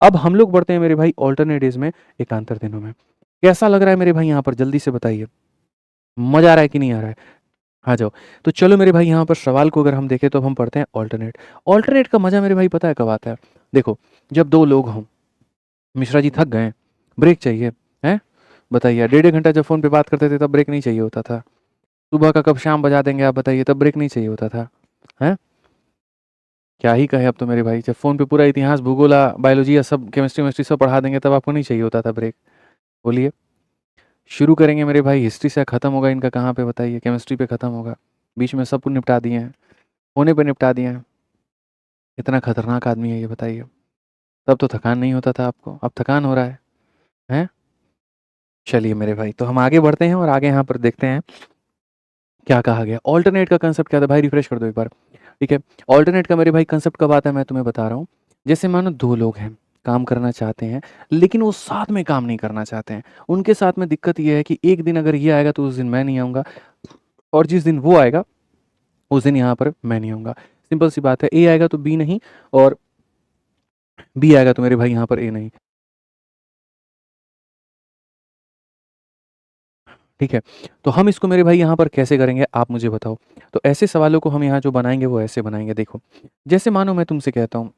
अब हम लोग बढ़ते हैं मेरे भाई ऑल्टरनेट डेज में एकांतर दिनों में। कैसा लग रहा है मेरे भाई यहाँ पर, जल्दी से बताइए, मजा आ रहा है कि नहीं आ रहा है? आ जाओ। तो चलो मेरे भाई यहाँ पर सवाल को अगर हम देखें तो हम पढ़ते हैं ऑल्टरनेट। ऑल्टरनेट का मजा मेरे भाई पता है कब आता है? देखो, जब दो लोग हों, मिश्रा जी थक गए, ब्रेक चाहिए, हैं? बताइए, डेढ़ डेढ़ घंटा जब फ़ोन पे बात करते थे तब ब्रेक नहीं चाहिए होता था। सुबह का कब शाम बजा देंगे आप बताइए, तब ब्रेक नहीं चाहिए होता था, हैं? क्या ही कहें अब तो मेरे भाई, जब फ़ोन पे पूरा इतिहास, भूगोल, बायोलॉजी या सब केमिस्ट्री वेमिस्ट्री सब पढ़ा देंगे तब आपको नहीं चाहिए होता था ब्रेक। बोलिए। शुरू करेंगे मेरे भाई हिस्ट्री से, ख़त्म होगा इनका कहाँ पे बताइए? केमिस्ट्री पे ख़त्म होगा। बीच में सब कुछ निपटा दिए हैं, होने पे निपटा दिए हैं। इतना खतरनाक आदमी है ये बताइए। तब तो थकान नहीं होता था आपको, अब थकान हो रहा है, हैं? चलिए मेरे भाई, तो हम आगे बढ़ते हैं और आगे यहाँ पर देखते हैं क्या कहा गया। ऑल्टरनेट का कांसेप्ट क्या था भाई, रिफ्रेश कर दो एक बार, ठीक है? ऑल्टरनेट का मेरे भाई कांसेप्ट कब आता है मैं तुम्हें बता रहा हूँ। जैसे मानो दो लोग हैं, काम करना चाहते हैं, लेकिन वो साथ में काम नहीं करना चाहते हैं। उनके साथ में दिक्कत ये है कि एक दिन अगर ये आएगा तो उस दिन मैं नहीं आऊँगा, और जिस दिन वो आएगा उस दिन यहाँ पर मैं नहीं आऊँगा। सिंपल सी बात है, ए आएगा तो बी नहीं, और बी आएगा तो मेरे भाई यहाँ पर ए नहीं। ठीक है? तो हम इसको मेरे भाई यहाँ पर कैसे करेंगे आप मुझे बताओ? तो ऐसे सवालों को हम यहाँ जो बनाएँगे वो ऐसे बनाएँगे, देखो। जैसे मानो मैं तुमसे कहता हूँ,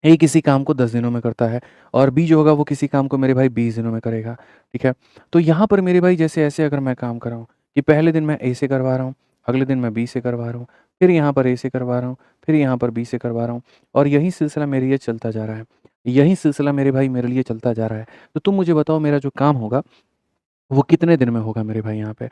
ए किसी काम को 10 दिनों में करता है और बी जो होगा वो किसी काम को मेरे भाई 20 दिनों में करेगा, ठीक है? तो यहाँ पर मेरे भाई जैसे ऐसे अगर मैं काम कर रहा हूँ कि पहले दिन मैं ए से करवा रहा हूँ, अगले दिन मैं बी से करवा रहा हूँ, फिर यहाँ पर ए से करवा रहा हूँ, फिर यहाँ पर बी से करवा रहा हूँ, और यही सिलसिला मेरे लिए चलता जा रहा है। यही सिलसिला मेरे भाई मेरे लिए चलता जा रहा है। तो तुम मुझे बताओ मेरा जो काम होगा वो कितने दिन में होगा मेरे भाई यहाँ पे?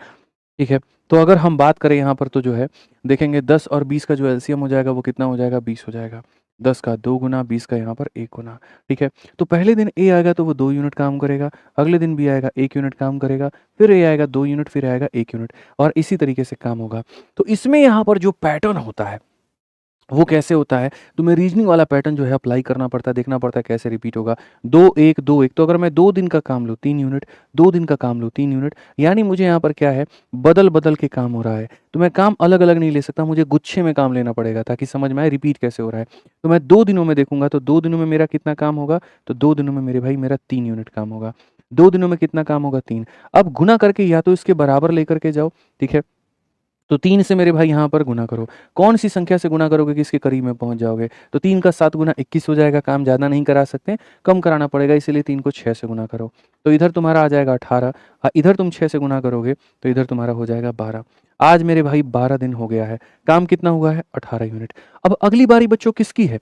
ठीक है? तो अगर हम बात करें यहाँ पर तो जो है, देखेंगे 10 और 20 का जो एलसीएम हो जाएगा वो कितना हो जाएगा? 20 हो जाएगा। 10 का 2 गुना, 20 का यहाँ पर 1 गुना, ठीक है? तो पहले दिन ए आएगा तो वो 2 यूनिट काम करेगा, अगले दिन बी आएगा 1 यूनिट काम करेगा, फिर ए आएगा 2 यूनिट, फिर आएगा 1 यूनिट, और इसी तरीके से काम होगा। तो इसमें यहाँ पर जो पैटर्न होता है वो कैसे होता है? तुम्हें रीज़निंग वाला पैटर्न जो है अप्लाई करना पड़ता है, देखना पड़ता है कैसे रिपीट होगा। 2-1, 2-1, तो अगर मैं 2 दिन का काम लूँ 3 यूनिट, 2 दिन का काम लूँ 3 यूनिट, यानी मुझे यहाँ पर क्या है, बदल-बदल के काम हो रहा है। तो मैं काम अलग-अलग नहीं ले सकता, मुझे गुच्छे में काम लेना पड़ेगा ताकि समझ में आए रिपीट कैसे हो रहा है। तो मैं 2 दिनों में देखूँगा तो 2 दिनों में मेरा कितना काम होगा? तो 2 दिनों में मेरे भाई मेरा 3 यूनिट काम होगा। 2 दिनों में कितना काम होगा? 3। अब गुना करके या तो इसके बराबर लेकर के जाओ, ठीक है? तो 3 से मेरे भाई यहाँ पर गुना करो। कौन-सी संख्या से गुना करोगे कि इसके करीब में पहुँच जाओगे? तो 3 का 7 गुना 21 हो जाएगा, काम ज़्यादा नहीं करा सकते, कम कराना पड़ेगा, इसीलिए 3 को 6 से गुना करो। तो इधर तुम्हारा आ जाएगा 18, इधर तुम 6 से गुना करोगे तो इधर तुम्हारा हो जाएगा 12। आज मेरे भाई 12 दिन हो गया है, काम कितना हुआ है? 18 यूनिट। अब अगली बारी बच्चों किसकी है?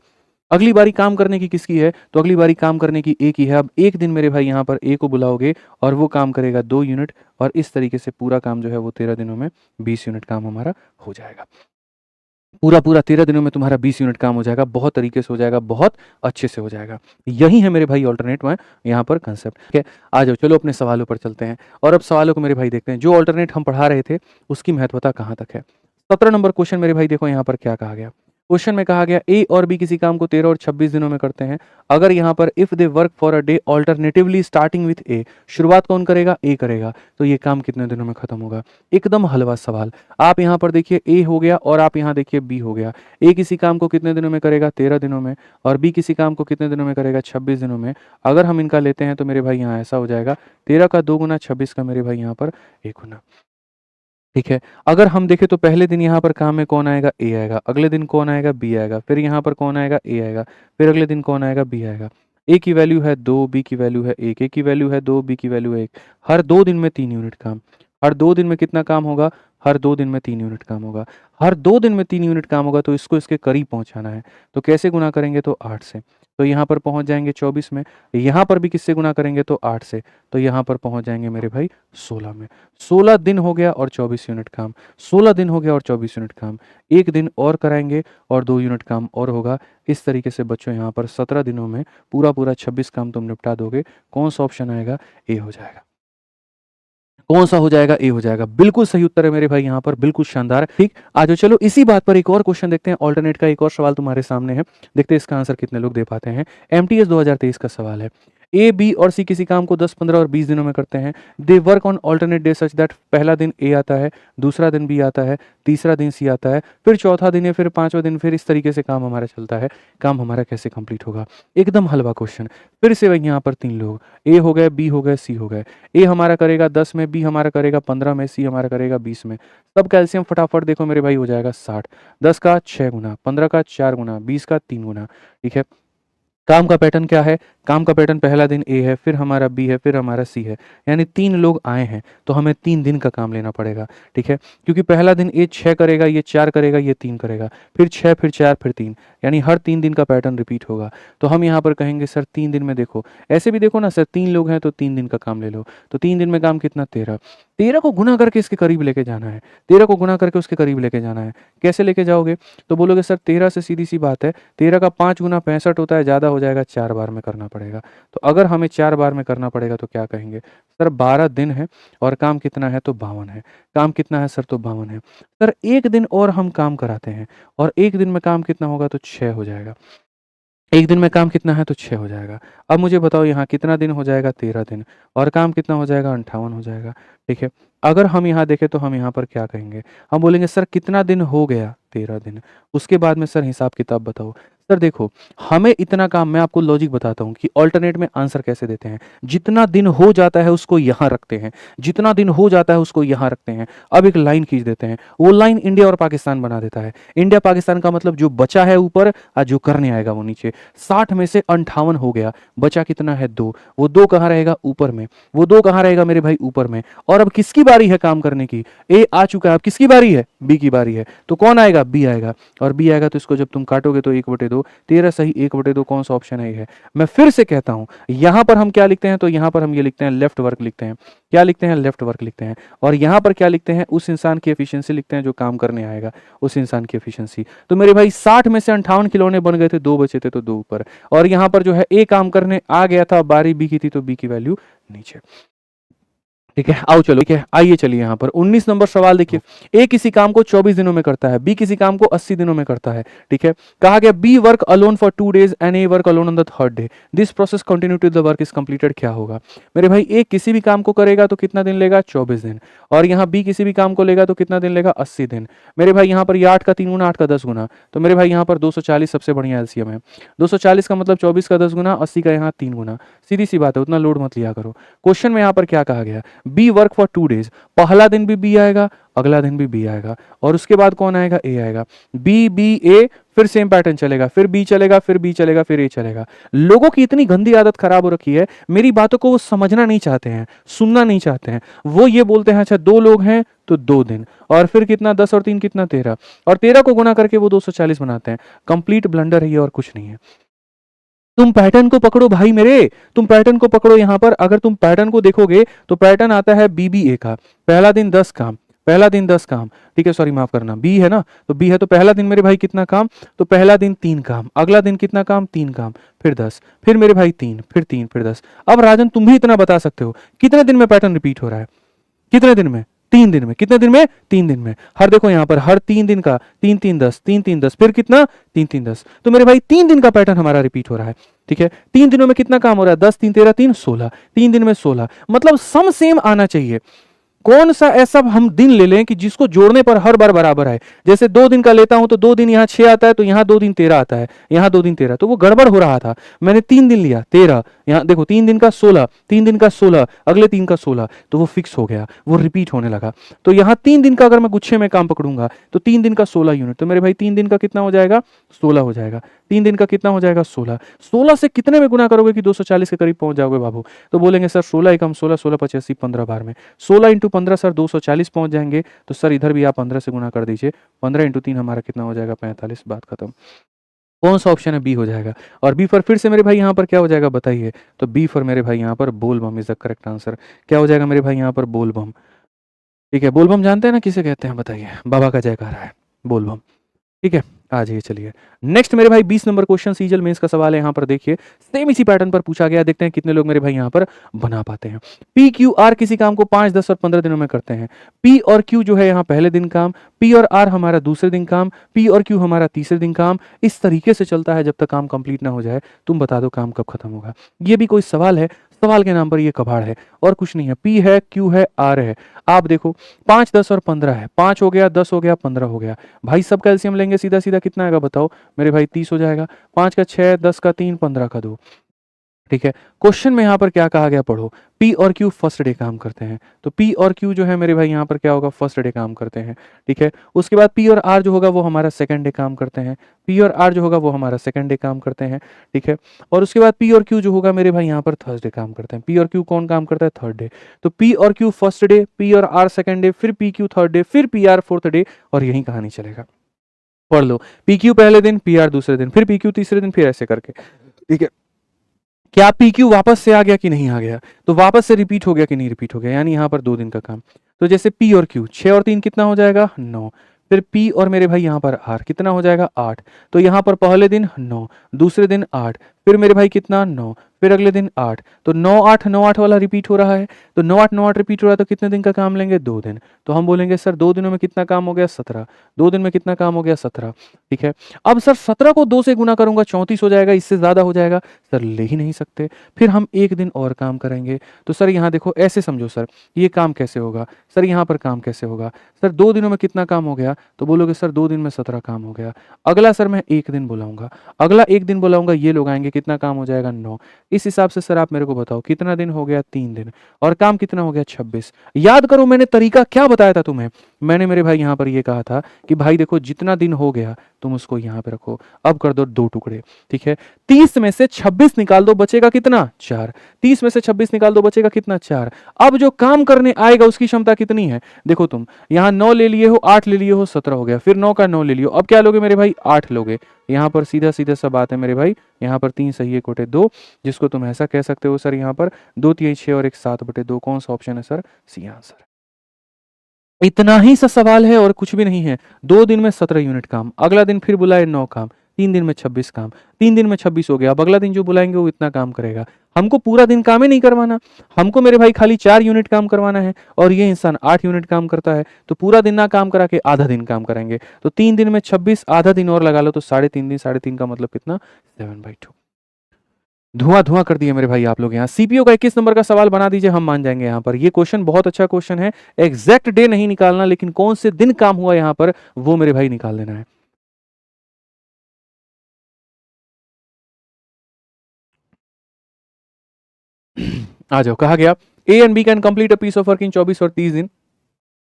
अगली बारी काम करने की किसकी है? तो अगली बारी काम करने की ए की है। अब 1 दिन मेरे भाई यहाँ पर ए को बुलाओगे और वो काम करेगा 2 यूनिट, और इस तरीके से पूरा काम जो है वो 13 दिनों में 20 यूनिट काम हमारा हो जाएगा। पूरा-पूरा 13 दिनों में तुम्हारा 20 यूनिट काम हो जाएगा, बहुत तरीके से हो जाएगा, बहुत अच्छे से हो जाएगा। यही है मेरे भाई अल्टरनेट में यहाँ पर कांसेप्ट, ठीक है? आ जाओ, चलो अपने सवालों पर चलते हैं और अब सवालों को मेरे भाई देखते हैं। जो अल्टरनेट हम पढ़ा रहे थे उसकी महत्वता कहाँ तक है? 17 नंबर क्वेश्चन मेरे भाई देखो यहाँ पर क्या कहा गया। क्वेश्चन में कहा गया ए और बी किसी काम को 13 और 26 दिनों में करते हैं। अगर यहाँ पर if they work for a day alternatively starting with A, शुरुआत कौन करेगा? ए करेगा। तो ये काम कितने दिनों में खत्म होगा? एकदम हलवा सवाल। आप यहाँ पर देखिए ए हो गया और आप यहाँ देखिए बी हो गया। ए किसी काम को कितने दिनों में करेगा? 13 दिनों में, और बी किसी काम को कितने दिनों में करेगा? 26 दिनों में। अगर हम इनका लेते हैं तो मेरे भाई यहाँ ऐसा हो जाएगा, 13 का 2 गुना 26 का मेरे भाई यहाँ पर 1 गुना। ठीक है? अगर हम देखें तो पहले दिन यहाँ पर काम में कौन आएगा? ए आएगा, अगले दिन कौन आएगा? बी आएगा, फिर यहाँ पर कौन आएगा? ए आएगा, फिर अगले दिन कौन आएगा? बी आएगा। ए की वैल्यू है 2, बी की वैल्यू है 1, ए की वैल्यू है 2, बी की वैल्यू है 1। हर 2 दिन में 3 यूनिट काम। हर 2 दिन में कितना काम होगा? हर 2 दिन में 3 यूनिट काम होगा। हर 2 दिन में 3 यूनिट काम होगा तो इसको इसके करीब पहुँचाना है। तो कैसे गुणा करेंगे? तो 8 से। तो यहाँ पर पहुँच जाएँगे 24 में। यहाँ पर भी किससे गुणा करेंगे? तो 8 से। तो यहाँ पर पहुँच जाएँगे मेरे भाई 16 में। 16 दिन हो गया और 24 यूनिट काम। 16 दिन हो गया और 24 यूनिट काम। 1 दिन और कराएँगे और 2 यूनिट काम और होगा। इस तरीके से बच्चों यहाँ पर 17 दिनों में पूरा-पूरा 26 काम तुम निपटा दोगे। कौन-सा ऑप्शन आएगा? ए हो जाएगा। कौन-सा हो जाएगा? ए हो जाएगा। बिल्कुल सही उत्तर है मेरे भाई यहाँ पर, बिल्कुल शानदार। ठीक, आ जाओ चलो इसी बात पर एक और क्वेश्चन देखते हैं। अल्टरनेट का एक और सवाल तुम्हारे सामने है। देखते हैं इसका आंसर कितने लोग दे पाते हैं। एमटीएस 2023 का सवाल है। ए, बी और सी किसी काम को 10, 15 और 20 दिनों में करते हैं। They work on alternate day such that पहला दिन ए आता है, दूसरा दिन बी आता है, तीसरा दिन सी आता है, फिर चौथा दिन है, फिर पांचवा दिन, फिर इस तरीके से काम हमारा चलता है। काम हमारा कैसे कंप्लीट होगा? एकदम हलवा क्वेश्चन। फिर से वही यहाँ पर 3 लोग, ए हो गए, बी हो गए, सी हो गए। ए हमारा करेगा 10 में, बी हमारा करेगा 15 में, सी हमारा करेगा 20 में। सब कैल्शियम फटाफट देखो मेरे भाई हो जाएगा 60। 10 का 6 गुना, 15 का 4 गुना, 20 का 3 गुना। ठीक है, काम का पैटर्न क्या है? काम का पैटर्न पहला दिन ए है, फिर हमारा बी है, फिर हमारा सी है, यानी 3 लोग आए हैं, तो हमें 3 दिन का काम लेना पड़ेगा। ठीक है, क्योंकि पहला दिन ए 6 करेगा, ये 4 करेगा, ये 3 करेगा, फिर 6, फिर 4, फिर 3, यानी हर 3 दिन का पैटर्न रिपीट होगा। तो हम यहाँ पर कहेंगे सर 3 दिन में देखो, ऐसे भी देखो ना सर, 3 लोग हैं तो 3 दिन का काम ले लो, तो 3 दिन में काम कितना? 13। 13 को गुना करके इसके करीब लेके जाना है, 13 को गुना करके उसके करीब लेके जाना है। कैसे लेके जाओगे? तो बोलोगे सर 13 से सीधी सी बात है, 13 का 5 गुना 65 होता है, ज़्यादा हो जाएगा, 4 बार में करना पड़ेगा। तो अगर हमें 4 बार में करना पड़ेगा तो क्या कहेंगे? सर 12 दिन है और काम कितना है? तो 52 है। काम कितना है सर? तो 52 है। सर 1 दिन और हम काम कराते हैं और 1 दिन में काम कितना होगा? तो 6 हो जाएगा। 1 दिन में काम कितना है? तो 6 हो जाएगा। अब मुझे बताओ यहाँ कितना दिन हो जाएगा? 13 दिन, और काम कितना हो जाएगा? 58 हो जाएगा। ठीक है, अगर हम यहाँ देखें तो हम यहाँ पर क्या कहेंगे? हम बोलेंगे सर कितना दिन हो गया? 13 दिन। उसके बाद में सर हिसाब किताब बताओ। सर देखो, हमें इतना काम, मैं आपको लॉजिक बताता हूँ कि अल्टरनेट में आंसर कैसे देते हैं। जितना दिन हो जाता है उसको यहाँ रखते हैं, जितना दिन हो जाता है उसको यहाँ रखते हैं। अब एक लाइन खींच देते हैं, वो लाइन इंडिया और पाकिस्तान बना देता है। इंडिया पाकिस्तान का मतलब जो बचा है ऊपर और जो करने आएगा वो नीचे। 60 में से 58 हो गया, बचा कितना है? 2। वो 2 कहाँ रहेगा? ऊपर में। वो 2 कहाँ रहेगा मेरे भाई? ऊपर में। और अब किसकी बारी है काम करने की? ए आ चुका है, अब किसकी बारी है? बी की बारी है। तो कौन आएगा? बी आएगा। और बी आएगा तो इसको जब तुम काटोगे तो 1/2, 13 सही 1/2, कौन सा ऑप्शन है? ये है। मैं फिर से कहता हूं, यहां पर हम क्या लिखते हैं? तो यहां पर हम ये लिखते हैं, लेफ्ट वर्क लिखते हैं। क्या लिखते हैं? लेफ्ट वर्क लिखते हैं। और यहां पर क्या लिखते हैं? उस इंसान की एफिशिएंसी लिखते हैं जो काम करने आएगा, उस इंसान की एफिशिएंसी। तो मेरे भाई 60 में से 58 खिलौने बन गए थे, 2 बचे थे तो 2 ऊपर। और यहां पर जो है ए काम करने आ गया था, बारी बी की थी तो बी की वैल्यू नीचे। ठीक है, आओ चलो, ठीक है, आइए चलिए यहाँ पर 19 नंबर सवाल देखिए। ए किसी काम को 24 दिनों में करता है, बी किसी काम को 80 दिनों में करता है। ठीक है, कहा गया B work alone for 2 days and A work alone on the third day, this process continue till the work is completed. क्या होगा मेरे भाई? ए किसी भी काम को करेगा तो कितना दिन लेगा? 24 दिन। और यहाँ बी किसी भी काम को लेगा तो कितना दिन लेगा? 80 दिन। मेरे भाई यहाँ पर ये 8 का 3 गुना, 8 का 10 गुना, तो मेरे भाई यहाँ पर 240 सबसे बढ़िया एलसीएम है। 240 का मतलब 24 का 10 गुना, 80 का यहाँ 3 गुना। सीधी सी बात है, उतना लोड मत लिया करो। क्वेश्चन में यहाँ पर क्या कहा गया? बी वर्क फॉर 2 डेज, पहला दिन भी बी आएगा, अगला दिन भी बी आएगा, और उसके बाद कौन आएगा? ए आएगा। बी बी ए, फिर सेम पैटर्न चलेगा, फिर बी चलेगा, फिर बी चलेगा, फिर ए चलेगा। लोगों की इतनी गंदी आदत खराब हो रखी है, मेरी बातों को वो समझना नहीं चाहते हैं, सुनना नहीं चाहते हैं। वो ये बोलते हैं अच्छा 2 लोग हैं तो 2 दिन, और फिर कितना? 10 और 3 कितना? 13, और 13 को गुना करके वो 240 बनाते हैं। कंप्लीट ब्लंडर है ये, और कुछ नहीं है। तुम पैटर्न को पकड़ो भाई मेरे, तुम पैटर्न को पकड़ो। यहां पर अगर तुम पैटर्न को देखोगे तो पैटर्न आता है बीबीए का, पहला दिन 10 काम, पहला दिन 10 काम। ठीक है, सॉरी माफ करना, बी है ना, तो बी है तो पहला दिन मेरे भाई कितना काम? तो पहला दिन 3 काम, अगला दिन कितना काम? 3 काम, फिर 10, फिर मेरे भाई 3, फिर 3, फिर 10। अब राजन तुम भी इतना बता सकते हो कितने दिन में पैटर्न रिपीट हो रहा है? कितने दिन में? 3 दिन में। कितने दिन में? 3 दिन में। हर देखो यहाँ पर हर 3 दिन का 3 3 10, 3 3 10, फिर कितना? 3 3 10। तो मेरे भाई 3 दिन का पैटर्न हमारा रिपीट हो रहा है। ठीक है, 3 दिनों में कितना काम हो रहा है? 10 3 13 3 16, 3 दिन में 16, मतलब सम सेम आना चाहिए। कौन सा ऐसा हम दिन ले लें कि जिसको जोड़ने पर हर बार बराबर आए? जैसे 2 दिन का लेता हूं तो 2 दिन यहाँ 6 आता है, तो यहाँ 2 दिन 13 आता है, यहाँ 2 दिन 13, तो वो गड़बड़ हो रहा था। मैंने 3 दिन लिया 13, यहाँ देखो 3 दिन का 16, 3 दिन का 16, अगले 3 का 16, तो वो फिक्स हो गया, वो रिपीट होने लगा। तो यहाँ 3 दिन का अगर मैं गुच्छे में काम पकड़ूंगा तो 3 दिन का 16 यूनिट, तो मेरे भाई 3 दिन का कितना हो जाएगा? 16 हो जाएगा। 3 दिन का कितना हो जाएगा? 16। 16 से कितने में गुना करोगे कि 240 के करीब पहुंच जाओगे बाबू? तो बोलेंगे सर 16 एकम 16, 16 85, 15 बार में, 16 इंटू 15 सर 240 पहुंच जाएंगे। तो सर इधर भी आप 15 से गुना कर दीजिए, 15 इंटू 3 हमारा कितना हो जाएगा? 45, बात खत्म। कौन सा ऑप्शन है? बी हो जाएगा। और बी फॉर फिर से मेरे भाई यहाँ पर क्या हो जाएगा बताइए? तो बी फॉर मेरे भाई यहाँ पर बोल बम इज द करेक्ट आंसर। क्या हो जाएगा मेरे भाई यहाँ पर? बोल बम। ठीक है, बोल बम जानते हैं ना किसे कहते हैं? बताइए। बाबा का जयकारा है बोल बम। ठीक है, आ जाइए चलिए। नेक्स्ट मेरे भाई 20 नंबर क्वेश्चन सीजल मेंस का सवाल है, यहाँ पर देखिए सेम इसी पैटर्न पर पूछा गया, देखते हैं कितने लोग मेरे भाई यहाँ पर बना पाते हैं। पी क्यू आर किसी काम को 5, 10 और 15 दिनों में करते हैं। पी और क्यू जो है यहाँ पहले दिन काम, पी और आर हमारा दूसरे दिन काम, पी और क्यू हमारा तीसरे दिन काम। इस तरीके से चलता है जब तक काम कंप्लीट ना हो जाए। तुम बता दो काम कब खत्म होगा। ये भी कोई सवाल है? सवाल के नाम पर ये कबाड़ है और कुछ नहीं है। पी है, क्यू है, आर है। आप देखो 5, 10 और 15 है। 5 हो गया, 10 हो गया, 15 हो गया। भाई सब कैल्शियम लेंगे सीधा सीधा कितना आएगा बताओ मेरे भाई? 30 हो जाएगा। 5 का 6, 10 का 3, 15 का 2। ठीक है, क्वेश्चन में यहाँ पर क्या कहा गया पढ़ो। पी और क्यू फर्स्ट डे काम करते हैं, तो पी और क्यू जो है मेरे भाई यहाँ पर क्या होगा? फर्स्ट डे काम करते हैं। ठीक है, उसके बाद पी और आर जो होगा वो हमारा सेकंड डे काम करते हैं। पी और आर जो होगा वो हमारा सेकंड डे काम करते हैं। ठीक है, और उसके बाद पी और क्यू जो होगा मेरे भाई यहाँ पर थर्सडे काम करते हैं। पी और क्यू कौन काम करता है? Third day. तो पी और क्यू फर्स्ट डे, पी और आर सेकंड डे, फिर पी क्यू थर्ड डे, फिर पी आर फोर्थ डे, और यही कहानी चलेगा। पढ़ लो, पी क्यू पहले दिन, पी आर दूसरे दिन, फिर पी क्यू तीसरे दिन, फिर ऐसे करके। ठीक है, क्या पी क्यू वापस से आ गया कि नहीं आ गया? तो वापस से रिपीट हो गया कि नहीं रिपीट हो गया? यानी यहाँ पर 2 दिन का काम। तो जैसे पी और क्यू 6 और 3 कितना हो जाएगा? 9। फिर पी और मेरे भाई यहाँ पर आर कितना हो जाएगा? 8। तो यहाँ पर पहले दिन 9, दूसरे दिन 8, फिर मेरे भाई कितना? 9, फिर अगले दिन 8। तो 9 8 9 8 वाला रिपीट हो रहा है। तो 9 8 9 8 रिपीट हो रहा है, तो कितने दिन का काम लेंगे? 2 दिन। तो हम बोलेंगे सर 2 दिनों में कितना काम हो गया? 17। 2 दिन में कितना काम हो गया? 17। ठीक है, अब सर 17 को 2 से गुना करूंगा 34 हो जाएगा, इससे ज्यादा हो जाएगा। सर ले ही नहीं सकते। फिर हम 1 दिन और काम करेंगे। तो सर यहाँ देखो ऐसे समझो सर, ये काम कैसे होगा? सर यहाँ पर काम कैसे होगा? सर 2 दिनों में कितना काम हो गया? तो बोलोगे सर 2 दिन में 17 काम हो गया। अगला सर मैं 1 दिन बुलाऊंगा, अगला 1 दिन बुलाऊंगा, ये लोग आएंगे, कितना काम हो जाएगा? 9। इस हिसाब से सर आप मेरे को बताओ कितना दिन हो गया? 3 दिन। और काम कितना हो गया? 26। याद करो मैंने तरीका क्या बताया था तुम्हें? मैंने मेरे भाई यहाँ पर ये कहा था कि भाई देखो जितना दिन हो गया तुम उसको यहाँ पे रखो, अब कर दो 2 टुकड़े। ठीक है, 30 में से 26 निकाल दो, बचेगा कितना? 4। 30 में से 26 निकाल दो, बचेगा कितना? 4। अब जो काम करने आएगा उसकी क्षमता कितनी है? देखो तुम यहाँ 9 ले लिए हो, 8 ले लिए हो, 17 हो गया, फिर 9 का 9 ले लियो। अब क्या लोगे मेरे भाई? 8 लोगे। यहाँ पर सीधा सीधा सा बात है मेरे भाई, यहाँ पर 3 सही 1 बटे 2, जिसको तुम ऐसा कह सकते हो सर यहाँ पर 2 3 6 और 1 7 बटे 2। कौन सा ऑप्शन है सर? C answer. इतना ही सा सवाल है और कुछ भी नहीं है। 2 दिन में 17 यूनिट काम, अगला दिन फिर बुलाए 9 काम, 3 दिन में 26 काम, 3 दिन में 26 हो गया। अब अगला दिन जो बुलाएंगे वो इतना काम करेगा। हमको पूरा दिन काम ही नहीं करवाना, हमको मेरे भाई खाली 4 यूनिट काम करवाना है, और ये इंसान 8 यूनिट काम करता है। तो पूरा दिन ना काम करा के आधा दिन काम कराएंगे। तो 3 दिन में 26, आधा दिन और लगा लो तो 3.5 दिन, 3.5 का मतलब कितना? 7/2। धुआं धुआं कर दिए मेरे भाई आप लोग। यहाँ सीपीयू का 21 नंबर का सवाल बना दीजिए, हम मान जाएंगे। यहाँ पर ये क्वेश्चन बहुत अच्छा क्वेश्चन है। एग्जैक्ट डे नहीं निकालना, लेकिन कौन से दिन काम हुआ यहाँ पर वो मेरे भाई निकाल देना है। आ जाओ, कहा गया A and B can complete a piece of work in 24 और 30 दिन।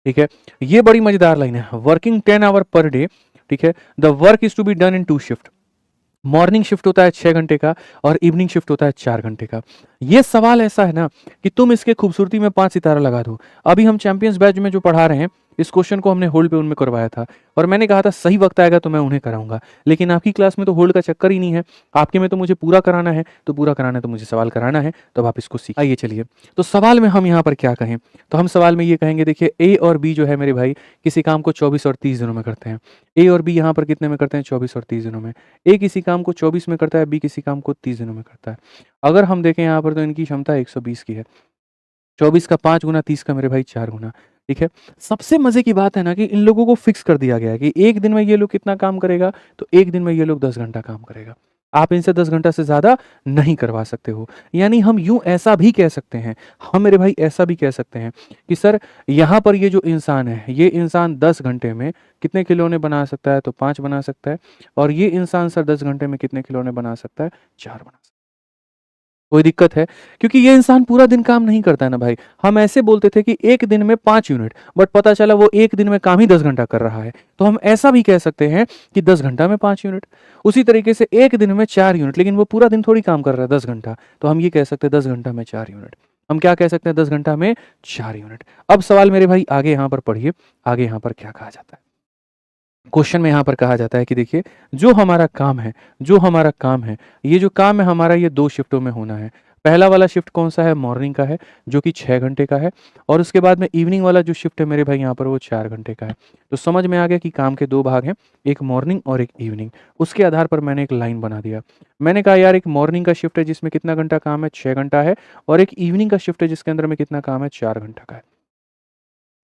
ठीक है, ये बड़ी मजेदार लाइन है। Working 10 hour per day. ठीक है, the work is to be done in 2 shift. Morning shift होता है 6 घंटे का और इवनिंग शिफ्ट होता है 4 घंटे का। ये सवाल ऐसा है ना कि तुम इसके खूबसूरती में 5 सितारा लगा दो। अभी हम चैंपियंस बैच में जो पढ़ा रहे हैं, इस क्वेश्चन को हमने होल्ड पे उनमें करवाया था, और मैंने कहा था सही वक्त आएगा तो मैं उन्हें कराऊंगा। लेकिन आपकी क्लास में तो होल्ड का चक्कर ही नहीं है, आपके में तो मुझे पूरा कराना है, तो पूरा कराना है तो मुझे सवाल कराना है, तो अब आप इसको सीख आइए। चलिए, तो सवाल में हम यहाँ पर क्या कहें? तो हम सवाल में ये कहेंगे, देखिए ए और बी जो है मेरे भाई किसी काम को 24 और 30 दिनों में करते हैं। ए और बी यहाँ पर कितने में करते हैं? 24 और 30 दिनों में। ए किसी काम को 24 में करता है, बी किसी काम को 30 दिनों में करता है। अगर हम देखें यहाँ पर तो इनकी क्षमता 120 की है। 24 का 5 गुना, 30 का मेरे भाई 4 गुना। ठीक है, सबसे मजे की बात है ना कि इन लोगों को फिक्स कर दिया गया है कि एक दिन में ये लोग कितना काम करेगा, तो एक दिन में ये लोग 10 घंटा काम करेगा। आप इनसे 10 घंटा से ज्यादा नहीं करवा सकते हो। यानी हम यूं ऐसा भी कह सकते हैं, हम मेरे भाई ऐसा भी कह सकते हैं कि सर यहाँ पर ये जो इंसान है, ये इंसान 10 घंटे में कितने खिलौने बना सकता है? तो 5 बना सकता है। और ये इंसान सर 10 घंटे में कितने खिलौने बना सकता है? 4 बना सकता है। कोई दिक्कत है? क्योंकि ये इंसान पूरा दिन काम नहीं करता है ना भाई। हम ऐसे बोलते थे कि एक दिन में 5 यूनिट, बट पता चला वो एक दिन में काम ही 10 घंटा कर रहा है। तो हम ऐसा भी कह सकते हैं कि 10 घंटा में 5 यूनिट। उसी तरीके से एक दिन में 4 यूनिट, लेकिन वो पूरा दिन थोड़ी काम कर रहा है 10 घंटा। तो हम ये कह सकते हैं 10 घंटा में 4 यूनिट। हम क्या कह सकते हैं? 10 घंटा में 4 यूनिट। अब सवाल मेरे भाई आगे यहाँ पर पढ़िए, आगे यहाँ पर क्या कहा जाता है। क्वेश्चन में यहाँ पर कहा जाता है कि देखिए जो हमारा काम है, जो हमारा काम है, ये जो काम है हमारा, ये 2 शिफ्टों में होना है। पहला वाला शिफ्ट कौन-सा है? मॉर्निंग का है, जो कि 6 घंटे का है और उसके बाद में इवनिंग वाला जो शिफ्ट है मेरे भाई यहाँ पर वो 4 घंटे का है। तो समझ में आ गया कि काम के 2 भाग हैं, एक मॉर्निंग और एक इवनिंग। उसके आधार पर मैंने एक लाइन बना दिया। मैंने कहा यार एक मॉर्निंग का शिफ्ट है जिसमें कितना घंटा काम है? 6 घंटा है और एक इवनिंग का शिफ्ट है जिसके अंदर में कितना काम है? 4 घंटा का है।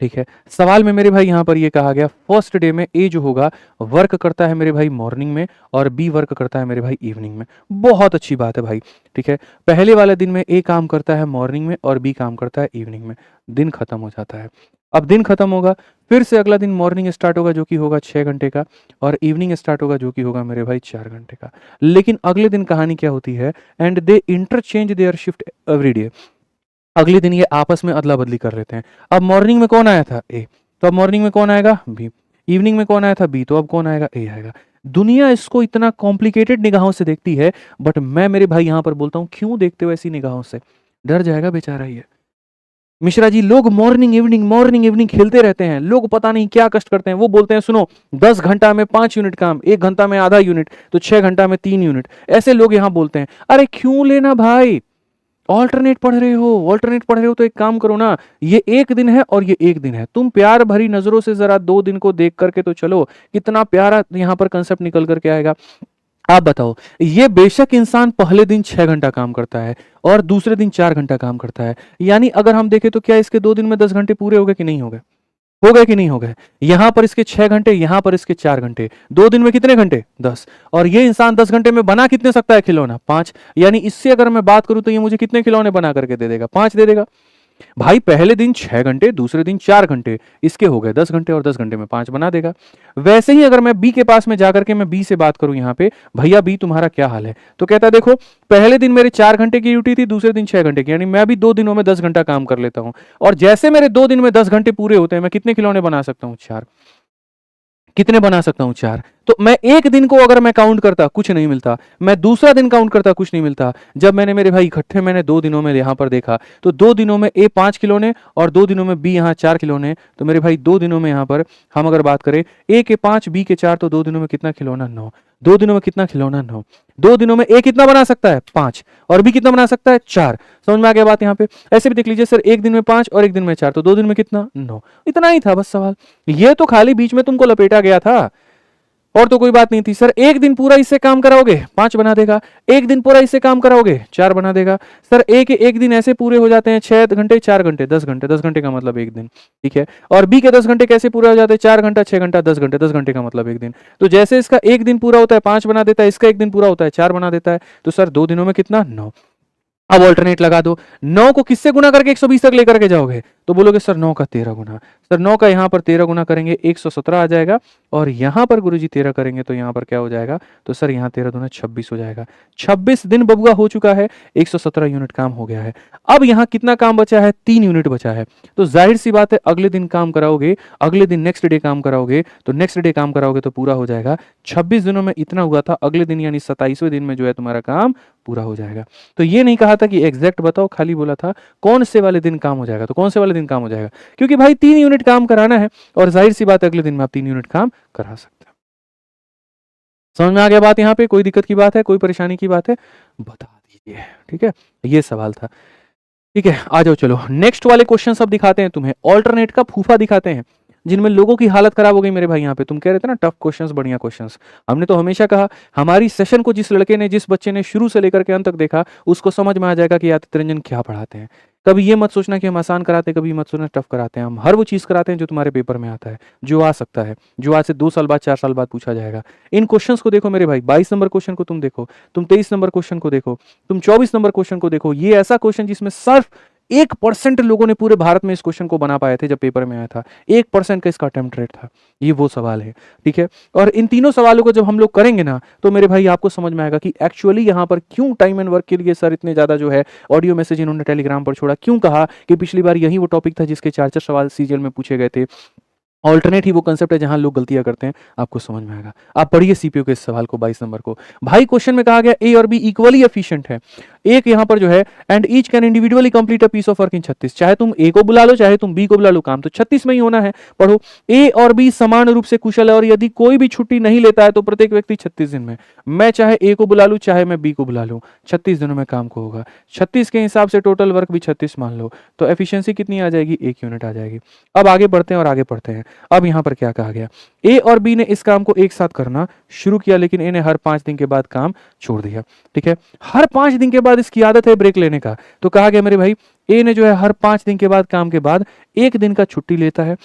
ठीक है। सवाल में मेरे भाई यहाँ पर ये कहा गया फर्स्ट डे में ए जो होगा वर्क करता है मेरे भाई मॉर्निंग में और बी वर्क करता है मेरे भाई इवनिंग में। बहुत अच्छी बात है भाई। ठीक है। पहले वाले दिन में ए काम करता है मॉर्निंग में और बी काम करता है इवनिंग में। दिन खत्म हो जाता है। अब दिन खत्म होगा, फिर से अगला दिन मॉर्निंग स्टार्ट होगा जो कि होगा 6 घंटे का और इवनिंग स्टार्ट होगा जो कि होगा मेरे भाई 4 घंटे का। लेकिन अगले दिन कहानी क्या होती है? And they interchange their shift every day. अगले दिन ये आपस में अदला-बदली कर लेते हैं। अब मॉर्निंग में कौन आया था? ए। तो अब मॉर्निंग में कौन आएगा? बी। इवनिंग में कौन आया था? बी। तो अब कौन आएगा? ए आएगा। दुनिया इसको इतना कॉम्प्लिकेटेड निगाहों से देखती है, बट मैं मेरे भाई यहाँ पर बोलता हूँ, क्यों देखते हो ऐसी निगाहों से? डर जाएगा बेचारा ये। मिश्रा जी, लोग मॉर्निंग इवनिंग खेलते रहते हैं। लोग पता नहीं क्या कष्ट करते हैं। वो बोलते हैं सुनो 10 घंटा में 5 यूनिट काम, 1 घंटा में आधा यूनिट, तो 6 घंटा में 3 यूनिट। ऐसे लोग यहाँ बोलते हैं। अरे क्यों लेना भाई? ऑल्टरनेट पढ़ रहे हो तो एक काम करो ना, ये एक दिन है और ये एक दिन है। तुम प्यार भरी नजरों से जरा 2 दिन को देख करके तो चलो, कितना प्यारा यहाँ पर कंसेप्ट निकल करके आएगा। आप बताओ, ये बेशक इंसान पहले दिन 6 घंटा काम करता है और दूसरे दिन 4 घंटा काम करता है। यानी अगर हम देखें तो क्या इसके 2 दिन में 10 घंटे पूरे हो गए कि नहीं हो गए? हो गए कि नहीं हो गए? यहां पर इसके 6 घंटे, यहां पर इसके 4 घंटे, 2 दिन में कितने घंटे? 10। और ये इंसान 10 घंटे में बना कितने सकता है खिलौना? 5। यानी इससे अगर मैं बात करूं तो ये मुझे कितने खिलौने बना करके दे देगा? 5 दे देगा। भाई पहले दिन 6 घंटे, दूसरे दिन 4 घंटे, इसके हो गए 10 घंटे और 10 घंटे में 5 बना देगा। वैसे ही अगर मैं बी के पास में जाकर के मैं बी से बात करूं यहाँ पे, भैया बी तुम्हारा क्या हाल है? तो कहता है देखो, पहले दिन मेरे 4 घंटे की ड्यूटी थी, दूसरे दिन 6 घंटे की, यानी मैं भी 2 दिनों में 10 घंटा काम कर लेता हूं। और जैसे मेरे 2 दिन में 10 घंटे पूरे होते हैं, मैं कितने खिलौने बना सकता हूं? 4। कितने बना सकता हूँ? 4। तो मैं एक दिन को अगर मैं काउंट करता कुछ नहीं मिलता, मैं दूसरा दिन काउंट करता कुछ नहीं मिलता। जब मैंने मेरे भाई इकट्ठे मैंने 2 दिनों में यहाँ पर देखा, तो 2 दिनों में ए 5 खिलौने और 2 दिनों में बी यहाँ 4 खिलौने। तो मेरे भाई 2 दिनों में यहाँ पर हम अगर बात करें ए के 5 बी के 4, तो 2 दिनों में कितना खिलौना? 9। 2 दिनों में कितना खिलौना? 9। 2 दिनों में ए कितना बना सकता है? 5 और बी कितना बना सकता है? 4। समझ में आ गया बात यहाँ पे? ऐसे भी देख लीजिए सर, एक दिन में 5 और एक दिन में 4, तो 2 दिन में कितना? 9। इतना ही था बस सवाल। ये तो खाली बीच में तुमको लपेटा गया था और तो कोई बात नहीं थी। सर एक दिन पूरा इससे काम कराओगे, 5 बना देगा। एक दिन पूरा इससे काम कराओगे, 4 बना देगा। सर एक दिन ऐसे पूरे हो जाते हैं, 6 घंटे 4 घंटे 10 घंटे, 10 घंटे का मतलब एक दिन। ठीक है। और बी के 10 घंटे कैसे पूरे हो जाते हैं? 4 घंटा 6 घंटा 10 घंटे, 10 घंटे का मतलब एक दिन। तो जैसे इसका एक दिन पूरा होता है 5 बना देता है, इसका एक दिन पूरा होता है 4 बना देता है। तो सर 2 दिनों में कितना? 9। अब ऑल्टरनेट लगा दो। 9 को किससे गुना करके 120 तक लेकर के जाओगे? तो बोलोगे सर 9 का 13 गुना। सर 9 का यहाँ पर 13 गुना करेंगे 117 आ जाएगा और यहाँ पर गुरुजी 13 करेंगे तो यहाँ पर क्या हो जाएगा? तो सर यहाँ 13 दूना 26 हो जाएगा। 26 दिन बबुआ हो चुका है, 117 यूनिट काम हो गया है। अब यहाँ कितना काम बचा है? 3 यूनिट बचा है। तो जाहिर सी बात है अगले दिन काम कराओगे, अगले दिन नेक्स्ट डे काम कराओगे, तो नेक्स्ट डे काम कराओगे तो पूरा हो जाएगा। 26 दिनों में इतना हुआ था, अगले दिन यानी 27वें दिन में जो है तुम्हारा काम पूरा हो जाएगा। तो ये नहीं कहा था कि एग्जैक्ट बताओ, खाली बोला था कौन से वाले दिन काम हो जाएगा। तो कौन से वाले दिन काम हो जाएगा? क्योंकि भाई 3 यूनिट काम कराना है और जाहिर सी बात है अगले दिन में आप 3 यूनिट काम करा सकते हैं। समझ में आ गया बात? यहाँ पे कोई दिक्कत की बात है, कोई परेशानी की बात है? बता दीजिए। ठीक है, ये सवाल था। ठीक है, आ जाओ चलो नेक्स्ट वाले क्वेश्चन सब दिखाते हैं तुम्हें। ऑल्टरनेट का फूफा दिखाते हैं जिनमें लोगों की हालत खराब हो गई मेरे भाई। यहाँ पे तुम कह रहे थे ना टफ क्वेश्चंस बढ़िया क्वेश्चंस, हमने तो हमेशा कहा हमारी सेशन को जिस लड़के ने जिस बच्चे ने शुरू से लेकर के अंत तक देखा उसको समझ में आ जाएगा कि आदित्य रंजन क्या पढ़ाते हैं। कभी ये मत सोचना कि हम आसान कराते हैं, कभी मत सोचना टफ कराते हैं। हम हर वो चीज कराते हैं जो तुम्हारे पेपर में आता है, जो आ सकता है, जो आज से 2 साल बाद 4 साल बाद पूछा जाएगा। इन क्वेश्चंस को देखो मेरे भाई, 22 नंबर क्वेश्चन को तुम देखो, तुम 23 नंबर क्वेश्चन को देखो, तुम 24 नंबर क्वेश्चन को देखो। ये ऐसा क्वेश्चन जिसमें सिर्फ 1% लोगों ने पूरे भारत में इस क्वेश्चन को बना पाए थे जब पेपर में आया था। 1% का इसका अटेम्प्ट रेट था। ये वो सवाल है। ठीक है, और इन तीनों सवालों को जब हम लोग करेंगे ना तो मेरे भाई आपको समझ में आएगा कि एक्चुअली यहाँ पर क्यों टाइम एंड वर्क के लिए सर इतने ज्यादा जो है ऑडियो मैसेज इन्होंने टेलीग्राम पर छोड़ा। क्यों कहा कि पिछली बार यही वो टॉपिक था जिसके 4-4 सवाल सीजीएल में पूछे गए थे। ऑल्टरनेट ही वो कंसेप्ट है जहां लोग गलतियां करते हैं, आपको समझ में आएगा। आप पढ़िए सीपीयू के इस सवाल को 22 नंबर को। भाई क्वेश्चन में कहा गया ए और बी इक्वली एफिशिएंट है। एक यहां पर जो है and each can individually complete a piece of work in 36। चाहे तुम ए को बुला लो चाहे तुम बी को बुला लो, काम तो 36 में ही होना है। पढ़ो, ए और बी समान रूप से कुशल है और यदि कोई भी छुट्टी नहीं लेता है तो प्रत्येक व्यक्ति 36 दिन में, मैं चाहे ए को बुला लूं चाहे मैं बी को बुला लूं, 36 दिनों में काम को होगा। 36 के हिसाब से टोटल वर्क भी 36 मान लो, तो एफिशिएंसी कितनी आ जाएगी, 1 यूनिट आ जाएगी। अब आगे बढ़ते हैं और आगे पढ़ते हैं। अब यहां पर क्या कहा गया, ए और बी ने इस काम को एक साथ करना शुरू किया लेकिन ए ने हर 5 दिन के बाद काम छोड़ दिया। ठीक है, हर 5 दिन के बाद इसकी आदत है ब्रेक लेने का, तो कहा गया मेरे भाई ए ने जो है हर 5 दिन के बाद काम के बाद 1 दिन का छुट्टी लेता है,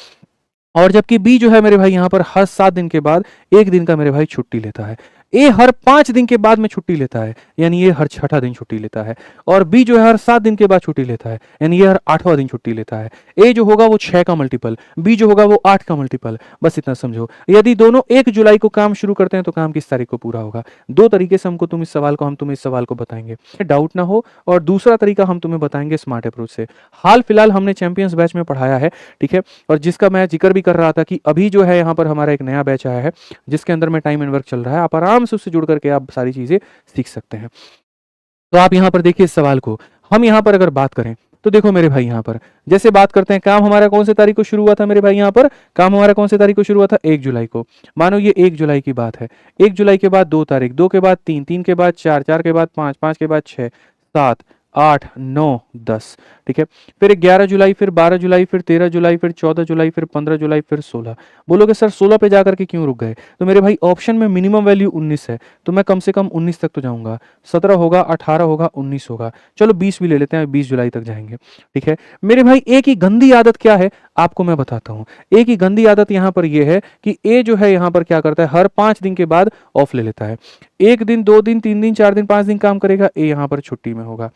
और जबकि बी जो है मेरे भाई यहां पर हर 7 दिन के बाद 1 दिन का मेरे भाई छुट्टी लेता है। ए हर 5 दिन के बाद में छुट्टी लेता है, यानी ये हर 6ठा दिन छुट्टी लेता है, और बी जो है हर 7 दिन के बाद छुट्टी लेता है, यानी ये हर 8वां दिन छुट्टी लेता है। ए जो होगा वो 6 का मल्टीपल, बी जो होगा वो 8 का मल्टीपल, बस इतना समझो। यदि दोनों 1 जुलाई को काम शुरू करते हैं तो काम किस तारीख को पूरा होगा। 2 तरीके से हम तुम्हें इस सवाल को बताएंगे, डाउट ना हो, और दूसरा तरीका हम तुम्हें बताएंगे स्मार्ट अप्रोच से। हाल फिलहाल हमने चैंपियंस बैच में पढ़ाया है, ठीक है, और जिसका मैं जिक्र भी कर रहा था कि अभी जो है यहाँ पर हमारा एक नया बैच आया है जिसके अंदर में टाइम एंड वर्क चल रहा है, आप आराम से उससे जुड़ करके आप सारी चीजें सीख सकते हैं। तो आप यहाँ पर देखिए इस सवाल को, हम यहाँ पर अगर बात करें तो देखो मेरे भाई यहाँ पर जैसे बात करते हैं, काम हमारा कौन से तारीख को शुरू हुआ था मेरे भाई, यहाँ पर काम हमारा कौन से तारीख को शुरू हुआ था, 1 जुलाई को। मानो ये 1 जुलाई की बात है, 1 जुलाई के बाद 2 तारीख, 2 के बाद 3, 3 के बाद 4, 4 के बाद 5, 5 के बाद 6, 7, 8, 9, 10, ठीक है, फिर 11 जुलाई, फिर 12 जुलाई, फिर 13 जुलाई, फिर 14 जुलाई, फिर 15 जुलाई, फिर 16। बोलोगे सर 16 पे जाकर के क्यों रुक गए, तो मेरे भाई ऑप्शन में मिनिमम वैल्यू 19 है, तो मैं कम से कम 19 तक तो जाऊंगा, 17 होगा, 18 होगा, 19 होगा, चलो 20 भी ले लेते हैं, 20 जुलाई तक जाएंगे। ठीक है मेरे भाई, एक ही गंदी आदत क्या है आपको मैं बताता हूँ। एक ही गंदी आदत यहाँ पर यह है कि ए जो है यहाँ पर क्या करता है, हर 5 दिन के बाद ऑफ ले लेता है। 1 दिन, 2 दिन, 3 दिन, 4 दिन, 5 दिन काम करेगा, ए यहाँ पर छुट्टी में होगा।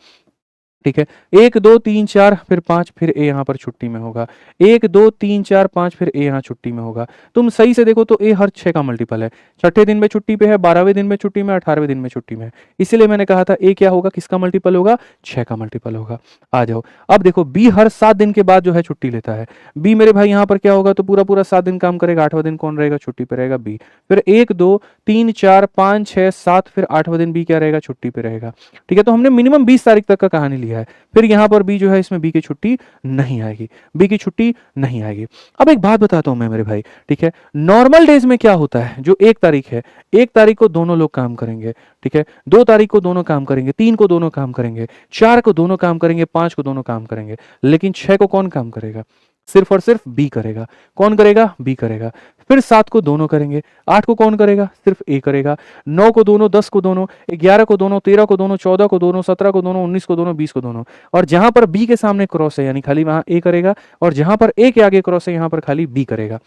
ठीक है, 1 2 3 4 फिर 5, फिर ए यहाँ पर छुट्टी में होगा, 1 2 3 4 5, फिर ए यहाँ छुट्टी में होगा। तुम सही से देखो तो ए हर 6 का मल्टीपल है, 6ठे दिन में छुट्टी पे है, 12वें दिन में छुट्टी में, 18वें दिन में छुट्टी में, इसीलिए मैंने कहा था ए क्या होगा, किसका मल्टीपल होगा, 6 का मल्टीपल होगा। आ जाओ, अब देखो बी हर 7 दिन के बाद जो है छुट्टी लेता है। बी मेरे भाई यहाँ पर क्या होगा, तो पूरा पूरा 7 दिन काम करेगा, 8वां दिन कौन रहेगा, छुट्टी पे रहेगा बी। फिर 1 2 3 4 5 6 7, फिर 8वां दिन बी क्या रहेगा, छुट्टी पे रहेगा। ठीक है, तो हमने मिनिमम 20 तारीख तक का कहानी लिया है। फिर यहाँ पर बी जो है इसमें बी की छुट्टी नहीं आएगी, बी की छुट्टी नहीं आएगी। अब एक बात बताता हूं मैं मेरे भाई, ठीक है, नॉर्मल डेज में क्या होता है, जो 1 तारीख है, 1 तारीख को दोनों लोग काम करेंगे, ठीक है, 2 तारीख को दोनों काम करेंगे, 3 को दोनों काम करेंगे, 4 को दोनों काम करेंगे, 5 को दोनों काम करेंगे, लेकिन 6 को कौन काम करेगा, सिर्फ और सिर्फ बी करेगा। कौन करेगा, बी करेगा। फिर 7 को दोनों करेंगे, 8 को कौन करेगा, सिर्फ ए करेगा, 9 को दोनों, 10 को दोनों, 11 को दोनों, 13 को दोनों, 14 को दोनों, 17 को दोनों, 19 को दोनों, 20 को दोनों। और जहां पर बी के सामने क्रॉस है यानी खाली वहां ए करेगा, और जहां पर ए के आगे क्रॉस है यहां पर खाली बी करेगा।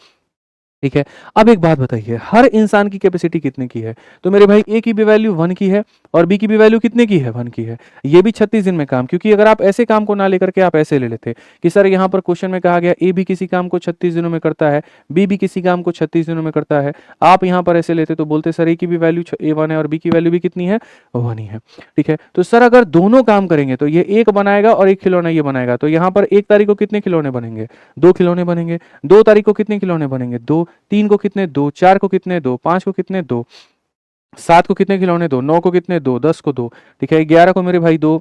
ठीक है, अब एक बात बताइए, हर इंसान की कैपेसिटी कितने की है, तो मेरे भाई ए की भी वैल्यू 1 की है और बी की भी वैल्यू कितने की है, 1 की है। ये भी 36 दिन में काम, क्योंकि अगर आप ऐसे काम को ना लेकर के आप ऐसे ले लेते कि सर यहाँ पर क्वेश्चन में कहा गया ए भी किसी काम को 36 दिनों में करता है, बी भी किसी काम को 36 दिनों में करता है, आप यहाँ पर ऐसे लेते तो बोलते सर ए की भी वैल्यू A1 है और बी की वैल्यू भी कितनी है, 1 ही है। ठीक है, तो सर अगर दोनों काम करेंगे तो ये एक बनाएगा और एक खिलौना ये बनाएगा, तो यहाँ पर 1 तारीख को कितने खिलौने बनेंगे, 2 खिलौने बनेंगे। 2 तारीख को कितने खिलौने बनेंगे, 2। 3 को कितने, 2। 4 को कितने, 2। 5 को कितने, 2। 7 को कितने खिलौने, 2। 9 को कितने, 2। 10 को 2। ठीक है, 11 को मेरे भाई 2,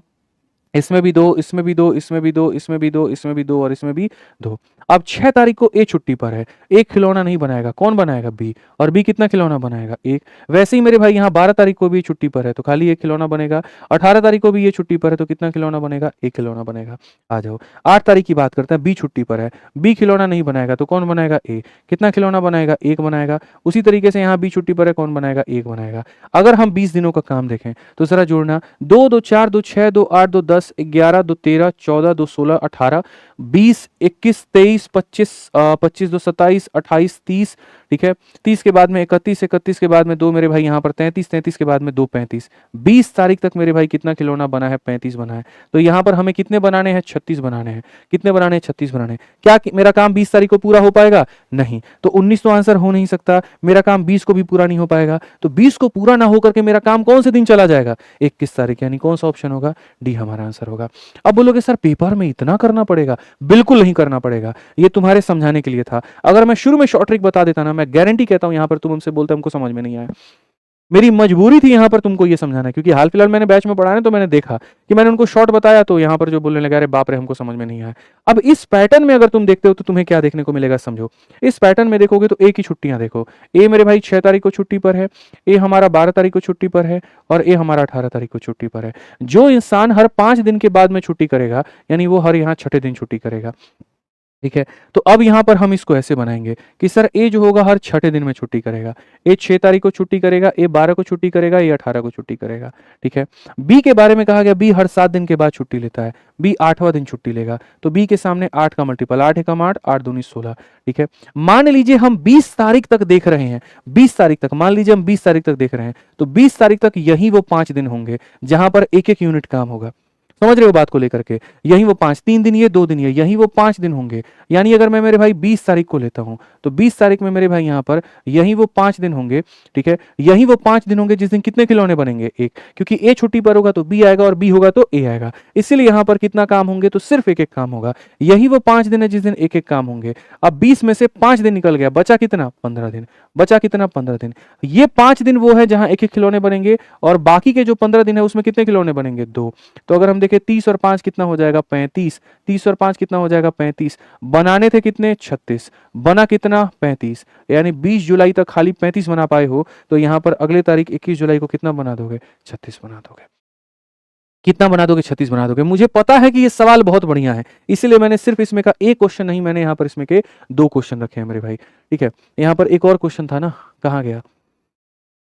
इसमें भी 2, इसमें भी 2, इसमें भी 2, इसमें भी 2, इसमें भी 2 और इसमें भी 2। अब 6 तारीख को ए छुट्टी पर है, एक खिलौना नहीं बनाएगा, कौन बनाएगा, बी। और बी कितना खिलौना बनाएगा, एक। वैसे ही मेरे भाई यहाँ 12 तारीख को भी छुट्टी पर है तो खाली एक खिलौना बनेगा। 18 तारीख को भी ये छुट्टी पर है तो कितना खिलौना बनेगा, एक खिलौना बनेगा। आ जाओ, 8 तारीख की बात करते हैं, बी छुट्टी पर है, बी खिलौना नहीं बनाएगा तो कौन बनाएगा, ए। कितना खिलौना बनाएगा, एक बनाएगा। उसी तरीके से यहाँ बी छुट्टी पर है, कौन बनाएगा, एक बनाएगा। अगर हम 20 दिनों का काम देखें तो जरा जोड़ना, 2 2 4 2 6 2 8 2 10 11 2 13 14 2 16 18 20 21 23 25 25 2 27 28 30। ठीक है, 30 के बाद में 31, 31 के बाद में 2 मेरे भाई यहाँ पर 33, 33 के बाद में 2 35। 20 तारीख तक मेरे भाई कितना खिलौना बना है, 35 बना है। तो यहाँ पर हमें कितने बनाने हैं, 36 बनाने हैं। कितने बनाने हैं, 36 बनाने हैं। क्या मेरा काम 20 तारीख को पूरा हो पाएगा, नहीं। तो 19 तो आंसर हो नहीं सकता, मेरा काम 20 को भी पूरा नहीं हो पाएगा। तो 20 को पूरा ना होकर के मेरा काम कौन से दिन चला जाएगा? 21 तारीख, यानी कौन सा ऑप्शन होगा? डी हमारा आंसर होगा। अब बोलोगे सर पेपर में इतना करना पड़ेगा? बिल्कुल नहीं करना पड़ेगा, ये तुम्हारे समझाने के लिए था। अगर मैं शुरू में शॉर्ट ट्रिक बता देता ना, मैं गारंटी कहता हूं यहां पर तुम हमसे बोलते हमको समझ में नहीं आया। मेरी मजबूरी थी यहाँ पर तुमको ये समझाना, क्योंकि हाल फिलहाल मैंने बैच में पढ़ा है तो मैंने देखा कि मैंने उनको शॉर्ट बताया तो यहाँ पर जो बोलने लगा, अरे बाप रे हमको समझ में नहीं आया। अब इस पैटर्न में अगर तुम देखते हो तो तुम्हें क्या देखने को मिलेगा समझो। इस पैटर्न में देखोगे तो ए की छुट्टियां देखो, ए मेरे भाई 6 तारीख को छुट्टी पर है, ए हमारा 12 तारीख को छुट्टी पर है, और ए हमारा 18 तारीख को छुट्टी पर है। जो इंसान हर 5 दिन के बाद में छुट्टी करेगा, यानी वो हर यहाँ छठे दिन छुट्टी करेगा। ठीक है, तो अब यहाँ पर हम इसको ऐसे बनाएंगे कि सर ए जो होगा हर छठे दिन में छुट्टी करेगा। ए 6 तारीख को छुट्टी करेगा, ए 12 को छुट्टी करेगा, ए 18 को छुट्टी करेगा। ठीक है, बी के बारे में कहा गया बी हर 7 दिन के बाद छुट्टी लेता है, बी 8वां दिन छुट्टी लेगा। तो बी के सामने 8 का मल्टीपल, 8 एकम 8, 8 दूनी 16। ठीक है, मान लीजिए हम 20 तारीख तक देख रहे हैं, 20 तारीख तक, मान लीजिए हम 20 तारीख तक देख रहे हैं, तो 20 तारीख तक यही वो 5 दिन होंगे जहां पर एक एक यूनिट काम होगा। समझ रहे हो बात को लेकर के? यही वो 5, 3 दिन ये 2 दिन ये, यही वो 5 दिन होंगे। यानी अगर मैं मेरे भाई 20 तारीख को लेता हूं तो 20 तारीख में मेरे भाई यहाँ पर यही वो 5 दिन होंगे। ठीक है, यही वो 5 दिन होंगे जिस दिन कितने खिलौने बनेंगे? एक, क्योंकि ए छुट्टी पर होगा तो बी आएगा और बी होगा तो ए आएगा, इसीलिए यहाँ पर कितना काम होंगे? तो सिर्फ एक एक काम होगा। यही वो 5 दिन है जिस दिन एक एक काम होंगे। अब 20 में से 5 दिन निकल गया, बचा कितना? 15 दिन। बचा कितना? 15 दिन। ये 5 दिन वो है जहां एक एक खिलौने बनेंगे, और बाकी के जो 15 दिन है उसमें कितने खिलौने बनेंगे? 2। तो अगर हम देखें 30 और 5 कितना हो जाएगा? 35। 30 और 5 कितना हो जाएगा? 35। बनाने थे कितने? 36। बना कितना? 35। यानी 20 जुलाई तक खाली 35 बना पाए हो, तो यहां पर अगले तारीख 21 जुलाई को कितना बना दोगे? 36 बना दोगे। कितना बना दोगे? 36 बना दोगे। मुझे पता है कि ये सवाल बहुत बढ़िया है, इसीलिए मैंने सिर्फ इसमें का एक क्वेश्चन नहीं, मैंने यहाँ पर इसमें के 2 क्वेश्चन रखे हैं मेरे भाई। ठीक है, यहाँ पर एक और क्वेश्चन था ना, कहाँ गया?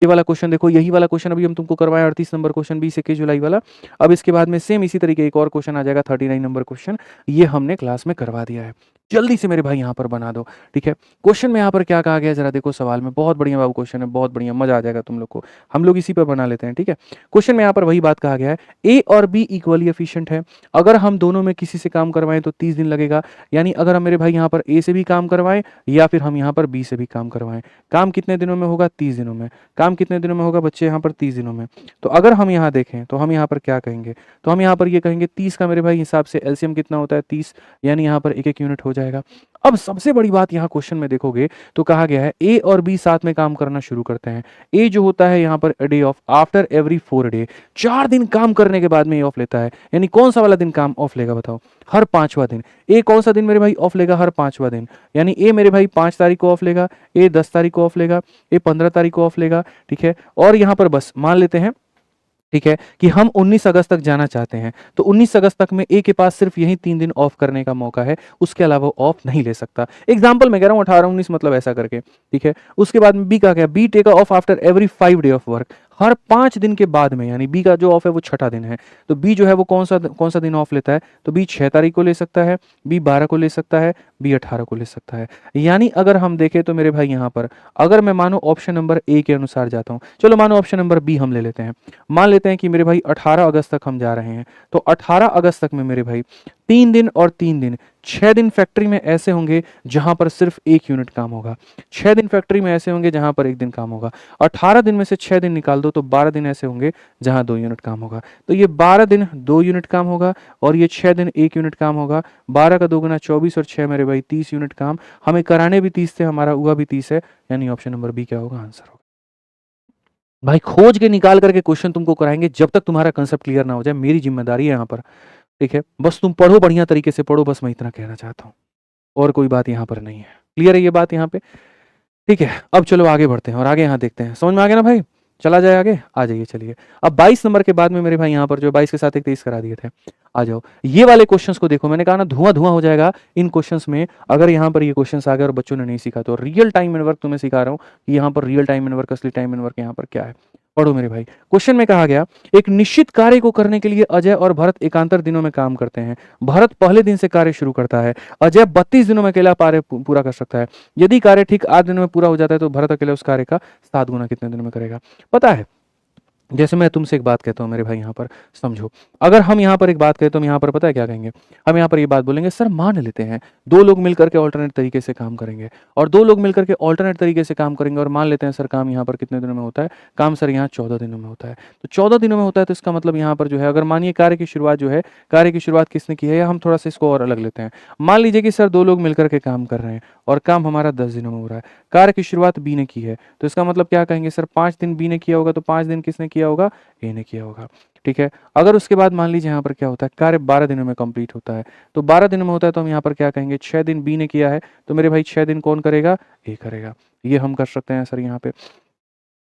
ये वाला क्वेश्चन देखो, यही वाला क्वेश्चन अभी हम तुमको करवाए 38 नंबर क्वेश्चन 20-21 जुलाई वाला। अब इसके बाद में सेम इसी तरीके एक और क्वेश्चन आ जाएगा 39 नंबर क्वेश्चन, ये हमने क्लास में करवा दिया है। जल्दी से मेरे भाई यहाँ पर बना दो। ठीक है, क्वेश्चन में यहाँ पर क्या कहा गया है जरा देखो सवाल में, बहुत बढ़िया बाबू क्वेश्चन है, बहुत बढ़िया, मजा आ जाएगा तुम लोग को। हम लोग इसी पर बना लेते हैं। ठीक है, क्वेश्चन में यहाँ पर वही बात कहा गया है, ए और बी इक्वली एफिशिएंट है। अगर हम दोनों में किसी से काम करवाएं तो 30 दिन लगेगा। यानी अगर हम मेरे भाई यहाँ पर ए से भी काम करवाएं या फिर हम यहाँ पर बी से भी काम करवाएं, काम कितने दिनों में होगा? 30 दिनों में। काम कितने दिनों में होगा बच्चे? यहाँ पर 30 दिनों में। तो अगर हम यहाँ देखें तो हम यहाँ पर क्या कहेंगे? तो हम यहाँ पर ये कहेंगे 30 का मेरे भाई हिसाब से एलसीएम कितना होता है? 30, यानी यहाँ पर एक एक यूनिट हो जाएगा। अब सबसे बड़ी बात यहाँ क्वेश्चन में देखोगे तो कहा गया है ए और बी साथ में काम करना शुरू करते हैं। ए जो होता है यहाँ per day of after every 4 day, 4 दिन काम करने के बाद में ये ऑफ लेता है। यानी कौन सा वाला दिन काम ऑफ लेगा बताओ? हर 5वां दिन। ए कौन सा दिन मेरे भाई ऑफ लेगा? हर 5वां दिन। यानी ए मेरे भाई 5 तारीख को ऑफ लेगा, ए 10 तारीख को ऑफ लेगा, ए 15 तारीख को ऑफ लेगा। ठीक है, और यहाँ पर बस मान लेते हैं, ठीक है, कि हम 19 अगस्त तक जाना चाहते हैं, तो 19 अगस्त तक में ए के पास सिर्फ यही 3 दिन ऑफ करने का मौका है, उसके अलावा ऑफ नहीं ले सकता। एग्जांपल मैं कह रहा हूँ 18-19 मतलब ऐसा करके। ठीक है, उसके बाद में बी का क्या? B take off after every 5 day off work, हर 5 दिन के बाद में, यानी बी का जो ऑफ है वो छठा दिन है। तो बी जो है वो कौन सा दिन ऑफ लेता है? तो बी 6 तारीख को ले सकता है, बी 12 को ले सकता है, बी 18 को ले सकता है। यानी अगर हम देखें तो मेरे भाई यहाँ पर अगर मैं मानो ऑप्शन नंबर ए के अनुसार जाता हूँ, चलो मानो ऑप्शन नंबर बी हम ले लेते हैं, मान लेते हैं कि मेरे भाई 18 अगस्त तक हम जा रहे हैं, तो 18 अगस्त तक में मेरे भाई 3 दिन और 3 दिन, 6 दिन फैक्ट्री में ऐसे होंगे जहां पर सिर्फ 1 यूनिट काम होगा। 6 दिन फैक्ट्री में ऐसे होंगे जहां पर 1 दिन काम होगा। 18 दिन में से 6 दिन निकाल दो तो 12 दिन ऐसे होंगे जहां 2 यूनिट काम होगा। तो ये 12 दिन 2 यूनिट काम होगा और ये 6 दिन 1 यूनिट काम होगा। 12 का 2 गुना 24 और 6 मेरे भाई 30 यूनिट काम। हमें कराने भी 30 थे, हमारा हुआ भी 30 है, यानी ऑप्शन नंबर बी क्या होगा? आंसर होगा। भाई खोज के निकाल करके क्वेश्चन तुमको कराएंगे जब तक तुम्हारा कंसेप्ट क्लियर ना हो जाए, मेरी जिम्मेदारी है यहाँ पर। ठीक है, बस तुम पढ़ो, बढ़िया तरीके से पढ़ो, बस मैं इतना कहना चाहता हूँ, और कोई बात यहाँ पर नहीं है। क्लियर है ये बात यहाँ पे? ठीक है, अब चलो आगे बढ़ते हैं और आगे यहाँ देखते हैं। समझ में आ गया ना भाई? चला जाए आगे, आ जाइए चलिए। अब 22 नंबर के बाद में मेरे भाई यहाँ पर जो 22 के साथ एक 23 करा दिए थे, आ जाओ। ये वाले क्वेश्चंस को देखो, मैंने कहा ना धुआं धुआं हो जाएगा इन क्वेश्चंस में अगर यहाँ पर ये क्वेश्चंस आ गए और बच्चों ने नहीं सीखा तो। रियल टाइम एंड वर्क तुम्हें सिखा रहा हूँ कि यहाँ पर रियल टाइम एंड वर्क, असली टाइम एंड वर्क यहाँ पर क्या है। पढ़ो मेरे भाई। क्वेश्चन में कहा गया एक निश्चित कार्य को करने के लिए अजय और भरत एकांतर दिनों में काम करते हैं। भरत पहले दिन से कार्य शुरू करता है, अजय 32 दिनों में अकेला कार्य पूरा कर सकता है। यदि कार्य ठीक 8 दिनों में पूरा हो जाता है तो भरत अकेले उस कार्य का 7 गुना कितने दिनों में करेगा? पता है जैसे मैं तुमसे एक बात कहता हूँ मेरे भाई यहाँ पर समझो, अगर हम यहाँ पर एक बात करें तो हम यहाँ पर पता है क्या कहेंगे? हम यहाँ पर ये बात बोलेंगे सर मान लेते हैं 2 लोग मिलकर के अल्टरनेट तरीके से काम करेंगे और 2 लोग मिलकर के अल्टरनेट तरीके से काम करेंगे और मान लेते हैं सर काम यहाँ पर कितने दिनों में होता है? काम सर यहाँ 14 दिनों में होता है। तो 14 दिनों में होता है तो इसका मतलब यहाँ पर जो है अगर मानिए कार्य की शुरुआत जो है, कार्य की शुरुआत किसने की है या हम थोड़ा-सा इसको और अलग लेते हैं। मान लीजिए कि सर 2 लोग मिलकर के काम कर रहे हैं और काम हमारा 10 दिनों में हो रहा है। कार्य की शुरुआत बी ने की है, तो इसका मतलब क्या कहेंगे सर 5 दिन बी ने किया होगा तो 5 दिन किसने किया होगा? ए ने किया होगा, ठीक है। अगर उसके बाद मान लीजिए यहाँ पर क्या होता है कार्य 12 दिनों में कंप्लीट होता है, तो 12 दिनों में होता है तो हम यहाँ पर क्या कहेंगे 6 दिन बी ने किया है, तो मेरे भाई 6 दिन कौन करेगा? ए करेगा। ये हम कर सकते हैं सर यहाँ पे,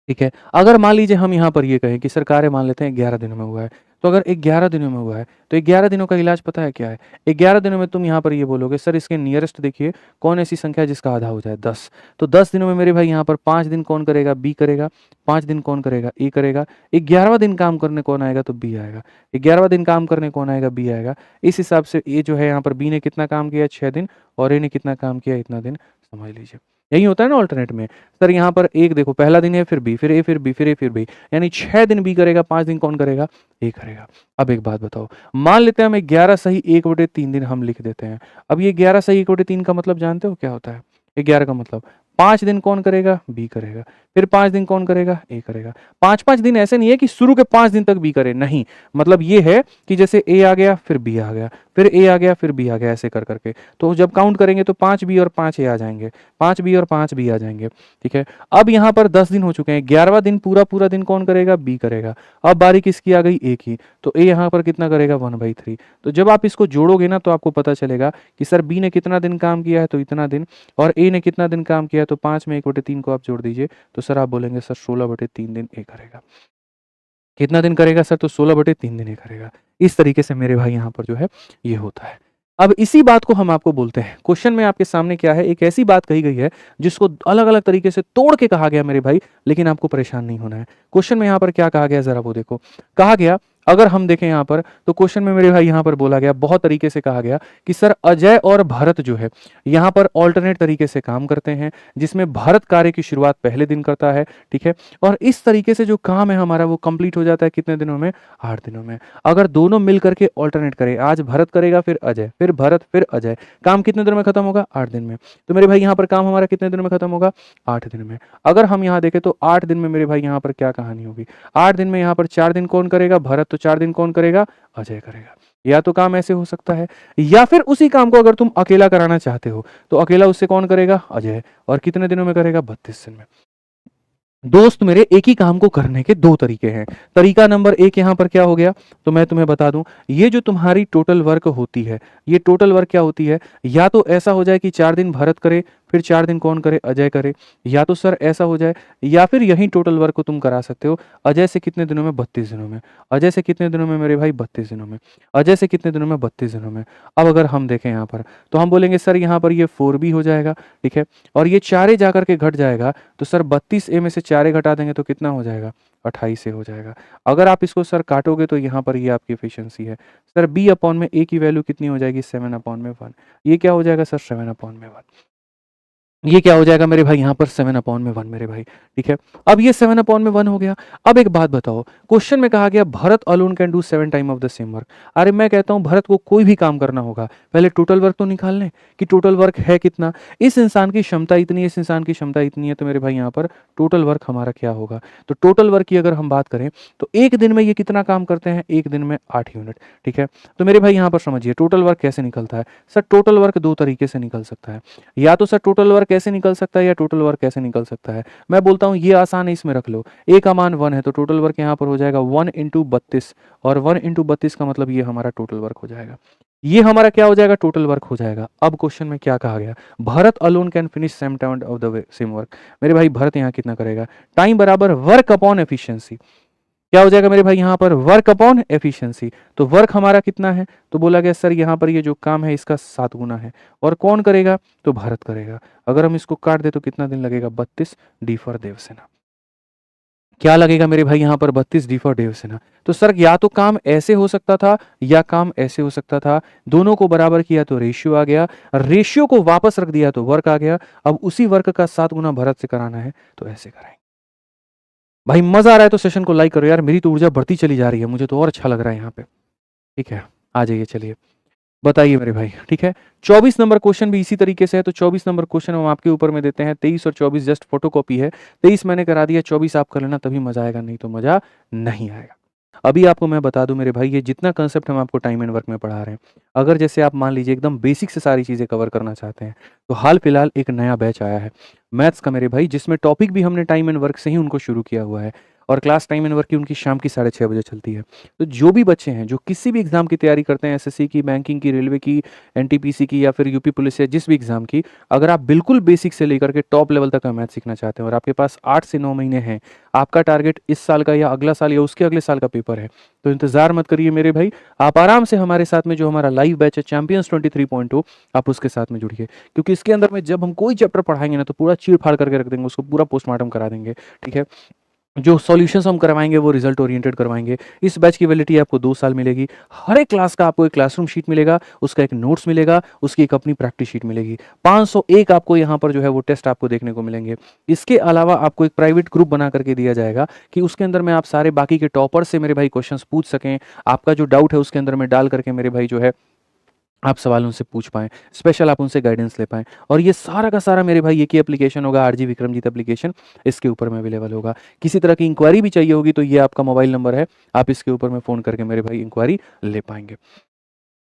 ठीक है। अगर मान लीजिए हम यहाँ पर ये कहें कि सर कार्य मान लेते हैं 11 दिनों में हुआ है, तो अगर 11 दिनों में हुआ है, तो 11 दिनों का इलाज पता है क्या है? 11 दिनों में तुम यहाँ पर ये बोलोगे सर इसके नियरेस्ट देखिए कौन ऐसी संख्या है जिसका आधा हो जाए 10। तो 10 दिनों में मेरे भाई यहाँ पर 5 दिन कौन करेगा? बी करेगा, 5 दिन कौन करेगा? ए करेगा, 11वाँ दिन काम करने कौन आएगा? तो बी आएगा, 11वाँ दिन काम करने कौन आएगा? बी आएगा। इस हिसाब से ये जो है यहाँ पर बी ने कितना काम किया? 6 दिन और ए ने कितना काम किया? इतना दिन, समझ लीजिए। यही होता है ना अल्टरनेट में। सर यहाँ पर एक देखो पहला दिन है, फिर बी, फिर ए, फिर बी, फिर ए, फिर बी, यानी 6 दिन बी करेगा, 5 दिन कौन करेगा? ए करेगा। अब एक बात बताओ, मान लेते हैं हम 11 सही 1/3 दिन हम लिख देते हैं। अब ये 11 सही 1/3 का मतलब जानते हो क्या होता है? 11 का मतलब 5 दिन कौन करेगा? बी करेगा, फिर 5 दिन कौन करेगा? ए करेगा। 5-5 दिन ऐसे नहीं है कि शुरू के 5 दिन तक बी करे, नहीं। मतलब ये है कि जैसे ए आ गया, फिर बी आ गया, फिर ए आ गया, फिर बी आ गया, ऐसे कर करके। तो जब काउंट करेंगे तो 5 बी और 5 ए आ जाएँगे, 5 बी और 5 बी आ जाएँगे, ठीक है। अब यहाँ पर 10 दिन हो चुके हैं, 11वाँ दिन पूरा-पूरा दिन कौन करेगा? बी करेगा। अब बारी किसकी आ गई? ए की, तो ए यहाँ पर कितना करेगा? 1/3। तो जब आप इसको जोड़ोगे ना तो आपको पता चलेगा कि सर बी ने कितना दिन काम किया है? तो इतना दिन, और ए ने कितना दिन काम किया है? तो 5 में 1/3 को आप जोड़ दीजिए, तो सर आप बोलेंगे सर 16/3 दिन ए करेगा। कितना दिन करेगा सर? तो 16/3 दिन ये करेगा। इस तरीके से मेरे भाई यहाँ पर जो है ये होता है। अब इसी बात को हम आपको बोलते हैं, क्वेश्चन में आपके सामने क्या है, एक ऐसी बात कही गई है जिसको अलग-अलग तरीके से तोड़ के कहा गया मेरे भाई, लेकिन आपको परेशान नहीं होना है। क्वेश्चन में यहाँ पर क्या कहा गया ज़रा वो देखो। कहा गया, अगर हम देखें यहाँ पर तो क्वेश्चन में मेरे भाई यहाँ पर बोला गया, बहुत तरीके से कहा गया कि सर अजय और भरत जो है यहाँ पर अल्टरनेट तरीके से काम करते हैं, जिसमें भरत कार्य की शुरुआत पहले दिन करता है, ठीक है। और इस तरीके से जो काम है हमारा वो कंप्लीट हो जाता है कितने दिनों में? 8 दिनों में। अगर दोनों मिल करके अल्टरनेट करें, आज भरत करेगा, फिर अजय, फिर भरत, फिर अजय, काम कितने दिनों में खत्म होगा? 8 दिन में। तो मेरे भाई यहाँ पर काम हमारा कितने दिनों में खत्म होगा? 8 दिन में। अगर हम यहाँ देखें तो 8 दिन में मेरे भाई यहाँ पर क्या कहानी होगी? 8 दिन में यहाँ पर 4 दिन कौन करेगा? भरत, तो 4 दिन कौन करेगा? अजय करेगा। या तो काम ऐसे हो सकता है, या फिर उसी काम को अगर तुम अकेला कराना चाहते हो तो अकेला उससे कौन करेगा? अजय, और कितने दिनों में करेगा? 32 दिन में। दोस्त मेरे, एक ही काम को करने के 2 तरीके हैं। तरीका नंबर 1 यहाँ पर क्या हो गया? तो मैं तुम्हें बता दूं, ये जो तुम्हारी टोटल वर्क होती है, ये टोटल वर्क क्या होती है? या तो ऐसा हो जाए कि 4 दिन भरत करे, फिर 4 दिन कौन करे? अजय करे। या तो सर ऐसा हो जाए, या फिर यही टोटल वर्क को तुम करा सकते हो अजय से कितने दिनों में? 32 दिनों में। अजय से कितने दिनों में मेरे भाई? 32 दिनों में। अजय से कितने दिनों में? 32 दिनों में। अब अगर हम देखें यहाँ पर, तो हम बोलेंगे सर यहाँ पर ये 4b हो जाएगा, ठीक है, और ये 4 जाकर के घट जाएगा, तो सर 32 ए में से 4 घटा देंगे तो कितना हो जाएगा? 28 ए हो जाएगा। अगर आप इसको सर काटोगे तो यहाँ पर ये आपकी एफिशिएंसी है। सर b अपॉन में a की वैल्यू कितनी हो जाएगी? 7 अपॉन में 1। ये क्या हो जाएगा सर? 7 अपॉन में 1। ये क्या हो जाएगा मेरे भाई? यहाँ पर 7 अपॉन में 1 मेरे भाई, ठीक है। अब ये 7 अपॉन में 1 हो गया। अब एक बात बताओ, क्वेश्चन में कहा गया Bharat alone can do 7 time of the same work. अरे मैं कहता हूँ भरत को कोई भी काम करना होगा, पहले टोटल वर्क तो निकाल लें कि टोटल वर्क है कितना। इस इंसान की क्षमता इतनी है, इस इंसान की क्षमता इतनी है, तो मेरे भाई यहाँ पर टोटल वर्क हमारा क्या होगा? तो टोटल वर्क की अगर हम बात करें तो एक दिन में ये कितना काम करते हैं? एक दिन में 8 यूनिट, ठीक है। तो मेरे भाई यहाँ पर समझिए टोटल वर्क कैसे निकलता है। सर टोटल वर्क 2 तरीके से निकल सकता है, या तो सर टोटल वर्क कैसे निकल सकता है, या टोटल वर्क कैसे निकल सकता है। मैं बोलता हूँ ये आसान है, इसमें रख लो, ए का मान 1 है तो टोटल वर्क यहाँ पर हो जाएगा 1 इंटू 32, और 1 इंटू 32 का मतलब ये हमारा टोटल वर्क हो जाएगा। ये हमारा क्या हो जाएगा? टोटल वर्क हो जाएगा। अब क्वेश्चन में क्या कहा गया? Bharat alone can finish same time of the same work. मेरे भाई भरत यहाँ कितना करेगा? टाइम बराबर वर्क अपॉन एफिशिएंसी। क्या हो जाएगा मेरे भाई? यहाँ पर वर्क अपॉन एफिशिएंसी। तो वर्क हमारा कितना है? तो बोला गया सर यहाँ पर ये जो काम है इसका 7 गुना है, और कौन करेगा? तो भारत करेगा। अगर हम इसको काट दे तो कितना दिन लगेगा? 32, डी फॉर देवसेना। क्या लगेगा मेरे भाई यहाँ पर? 32, डी फॉर देवसेना। तो सर या तो काम ऐसे हो सकता था या काम ऐसे हो सकता था, दोनों को बराबर किया तो रेशियो आ गया, रेशियो को वापस रख दिया तो वर्क आ गया। अब उसी वर्क का 7 गुना भरत से कराना है तो ऐसे कराएंगे। भाई मज़ा आ रहा है तो सेशन को लाइक करो यार, मेरी तो ऊर्जा बढ़ती चली जा रही है, मुझे तो और अच्छा लग रहा है यहाँ पे। ठीक है, आ जाइए चलिए। बताइए मेरे भाई, ठीक है। 24 नंबर क्वेश्चन भी इसी तरीके से है, तो 24 नंबर क्वेश्चन हम आपके ऊपर में देते हैं। 23 और 24 जस्ट फोटोकॉपी है। 23 मैंने करा दिया, 24 आप कर लेना, तभी मज़ा आएगा, नहीं तो मज़ा नहीं आएगा। अभी आपको मैं बता दूँ मेरे भाई, ये जितना कांसेप्ट हम आपको टाइम एंड वर्क में पढ़ा रहे हैं, अगर जैसे आप मान लीजिए एकदम बेसिक से सारी चीज़ें कवर करना चाहते हैं, तो हाल-फिलहाल एक नया बैच आया है, मैथ्स का मेरे भाई, जिसमें टॉपिक भी हमने टाइम एंड वर्क से ही उनको शुरू किया हुआ है और क्लास टाइम एंड वर्क की उनकी शाम की 6:30 बजे चलती है। तो जो भी बच्चे हैं, जो किसी भी एग्ज़ाम की तैयारी करते हैं, एसएससी की, बैंकिंग की, रेलवे की, एनटीपीसी की या फिर यूपी पुलिस या जिस भी एग्ज़ाम की, अगर आप बिल्कुल बेसिक से लेकर के टॉप लेवल तक का मैथ सीखना चाहते हैं और आपके पास 8 से 9 महीने हैं, आपका टारगेट इस साल का या अगला साल या उसके अगले साल का पेपर है, तो इंतज़ार मत करिए मेरे भाई, आप आराम से हमारे साथ में जो हमारा लाइव बैच है चैंपियंस 23.0, आप उसके साथ में जुड़िए। क्योंकि इसके अंदर में जब हम कोई चैप्टर पढ़ाएँगे ना, तो पूरा चीर-फाड़ करके रख देंगे, उसको पूरा पोस्टमार्टम करा देंगे, ठीक है? जो सॉल्यूशंस हम करवाएँगे वो रिजल्ट ओरिएंटेड करवाएँगे। इस बैच की वैलिडिटी आपको 2 साल मिलेगी। हर एक क्लास का आपको एक क्लासरूम शीट मिलेगा, उसका एक नोट्स मिलेगा, उसकी एक अपनी प्रैक्टिस शीट मिलेगी। 501 आपको यहाँ पर जो है वो टेस्ट आपको देखने को मिलेंगे। इसके अलावा आपको एक प्राइवेट ग्रुप बना करके दिया जाएगा कि उसके अंदर में आप सारे बाकी के टॉपर्स से मेरे भाई क्वेश्चंस पूछ सकें। आपका जो डाउट है उसके अंदर में डाल करके मेरे भाई जो है आप सवाल उनसे पूछ पाएँ, स्पेशल आप उनसे गाइडेंस ले पाएँ और ये सारा का सारा मेरे भाई एक ही एप्लीकेशन होगा, आरजी विक्रमजीत एप्लीकेशन, इसके ऊपर में अवेलेबल होगा। किसी तरह की इंक्वायरी भी चाहिए होगी तो ये आपका मोबाइल नंबर है, आप इसके ऊपर में फ़ोन करके मेरे भाई इंक्वायरी ले पाएँगे।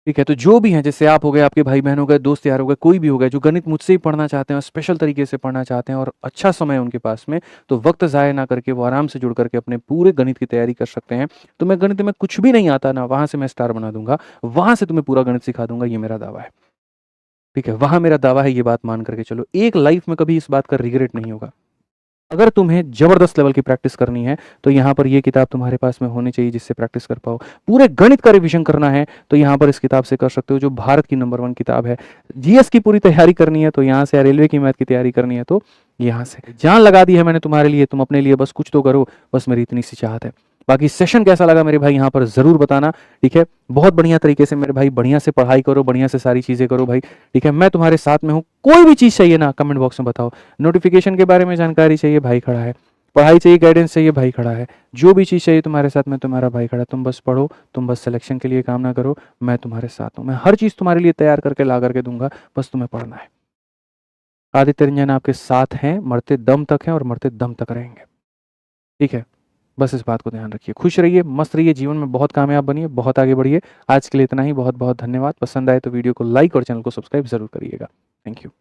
ठीक है, तो जो भी हैं, जैसे आप हो गए, आपके भाई-बहन हो गए, दोस्त यार हो गए, कोई भी हो गया जो गणित मुझसे ही पढ़ना चाहते हैं और स्पेशल तरीके से पढ़ना चाहते हैं और अच्छा समय है उनके पास में, तो वक़्त ज़ाया ना करके वो आराम से जुड़ करके अपने पूरे गणित की तैयारी कर सकते हैं। तो मैं गणित में कुछ भी नहीं आता ना, वहाँ से मैं स्टार बना दूँगा, वहाँ से तुम्हें पूरा गणित सिखा दूँगा, ये मेरा दावा है। ठीक है, वहाँ मेरा दावा है, ये बात मान करके चलो। एक लाइफ़ में कभी इस बात का रिग्रेट नहीं होगा। अगर तुम्हें ज़बरदस्त लेवल की प्रैक्टिस करनी है, तो यहाँ पर ये किताब तुम्हारे पास में होनी चाहिए जिससे प्रैक्टिस कर पाओ। पूरे गणित का रिवीजन करना है, तो यहाँ पर इस किताब से कर सकते हो जो भारत की नंबर 1 किताब है। जीएस की पूरी तैयारी करनी है, तो यहाँ से, या रेलवे की मैथ की तैयारी करनी है, तो यहाँ से। जान लगा दी है मैंने तुम्हारे लिए, तुम अपने लिए बस कुछ तो करो, बस मेरी इतनी सी चाहत है। बाकी सेशन कैसा लगा मेरे भाई यहाँ पर ज़रूर बताना, ठीक है? बहुत बढ़िया तरीके से मेरे भाई, बढ़िया से पढ़ाई करो, बढ़िया से सारी चीज़ें करो भाई, ठीक है? मैं तुम्हारे साथ में हूँ, कोई भी चीज़ चाहिए ना कमेंट बॉक्स में बताओ। नोटिफ़िकेशन के बारे में जानकारी चाहिए, भाई खड़ा है। पढ़ाई चाहिए, गाइडेंस चाहिए, भाई खड़ा है। जो भी चीज़ चाहिए तुम्हारे साथ में, तुम्हारा भाई खड़ा है। तुम बस पढ़ो, तुम बस सिलेक्शन के लिए काम ना करो, मैं तुम्हारे साथ हूँ। मैं हर चीज़ तुम्हारे लिए तैयार करके ला करके दूँगा, बस तुम्हें पढ़ना है। आदित्य रंजन आपके साथ हैं, मरते दम तक हैं और मरते दम तक रहेंगे। ठीक है? बस इस बात को ध्यान रखिए। खुश रहिए, मस्त रहिए, जीवन में बहुत कामयाब बनिए, बहुत आगे बढ़िए। आज के लिए इतना ही, बहुत-बहुत धन्यवाद। पसंद आए तो वीडियो को लाइक और चैनल को सब्सक्राइब ज़रूर करिएगा। Thank you.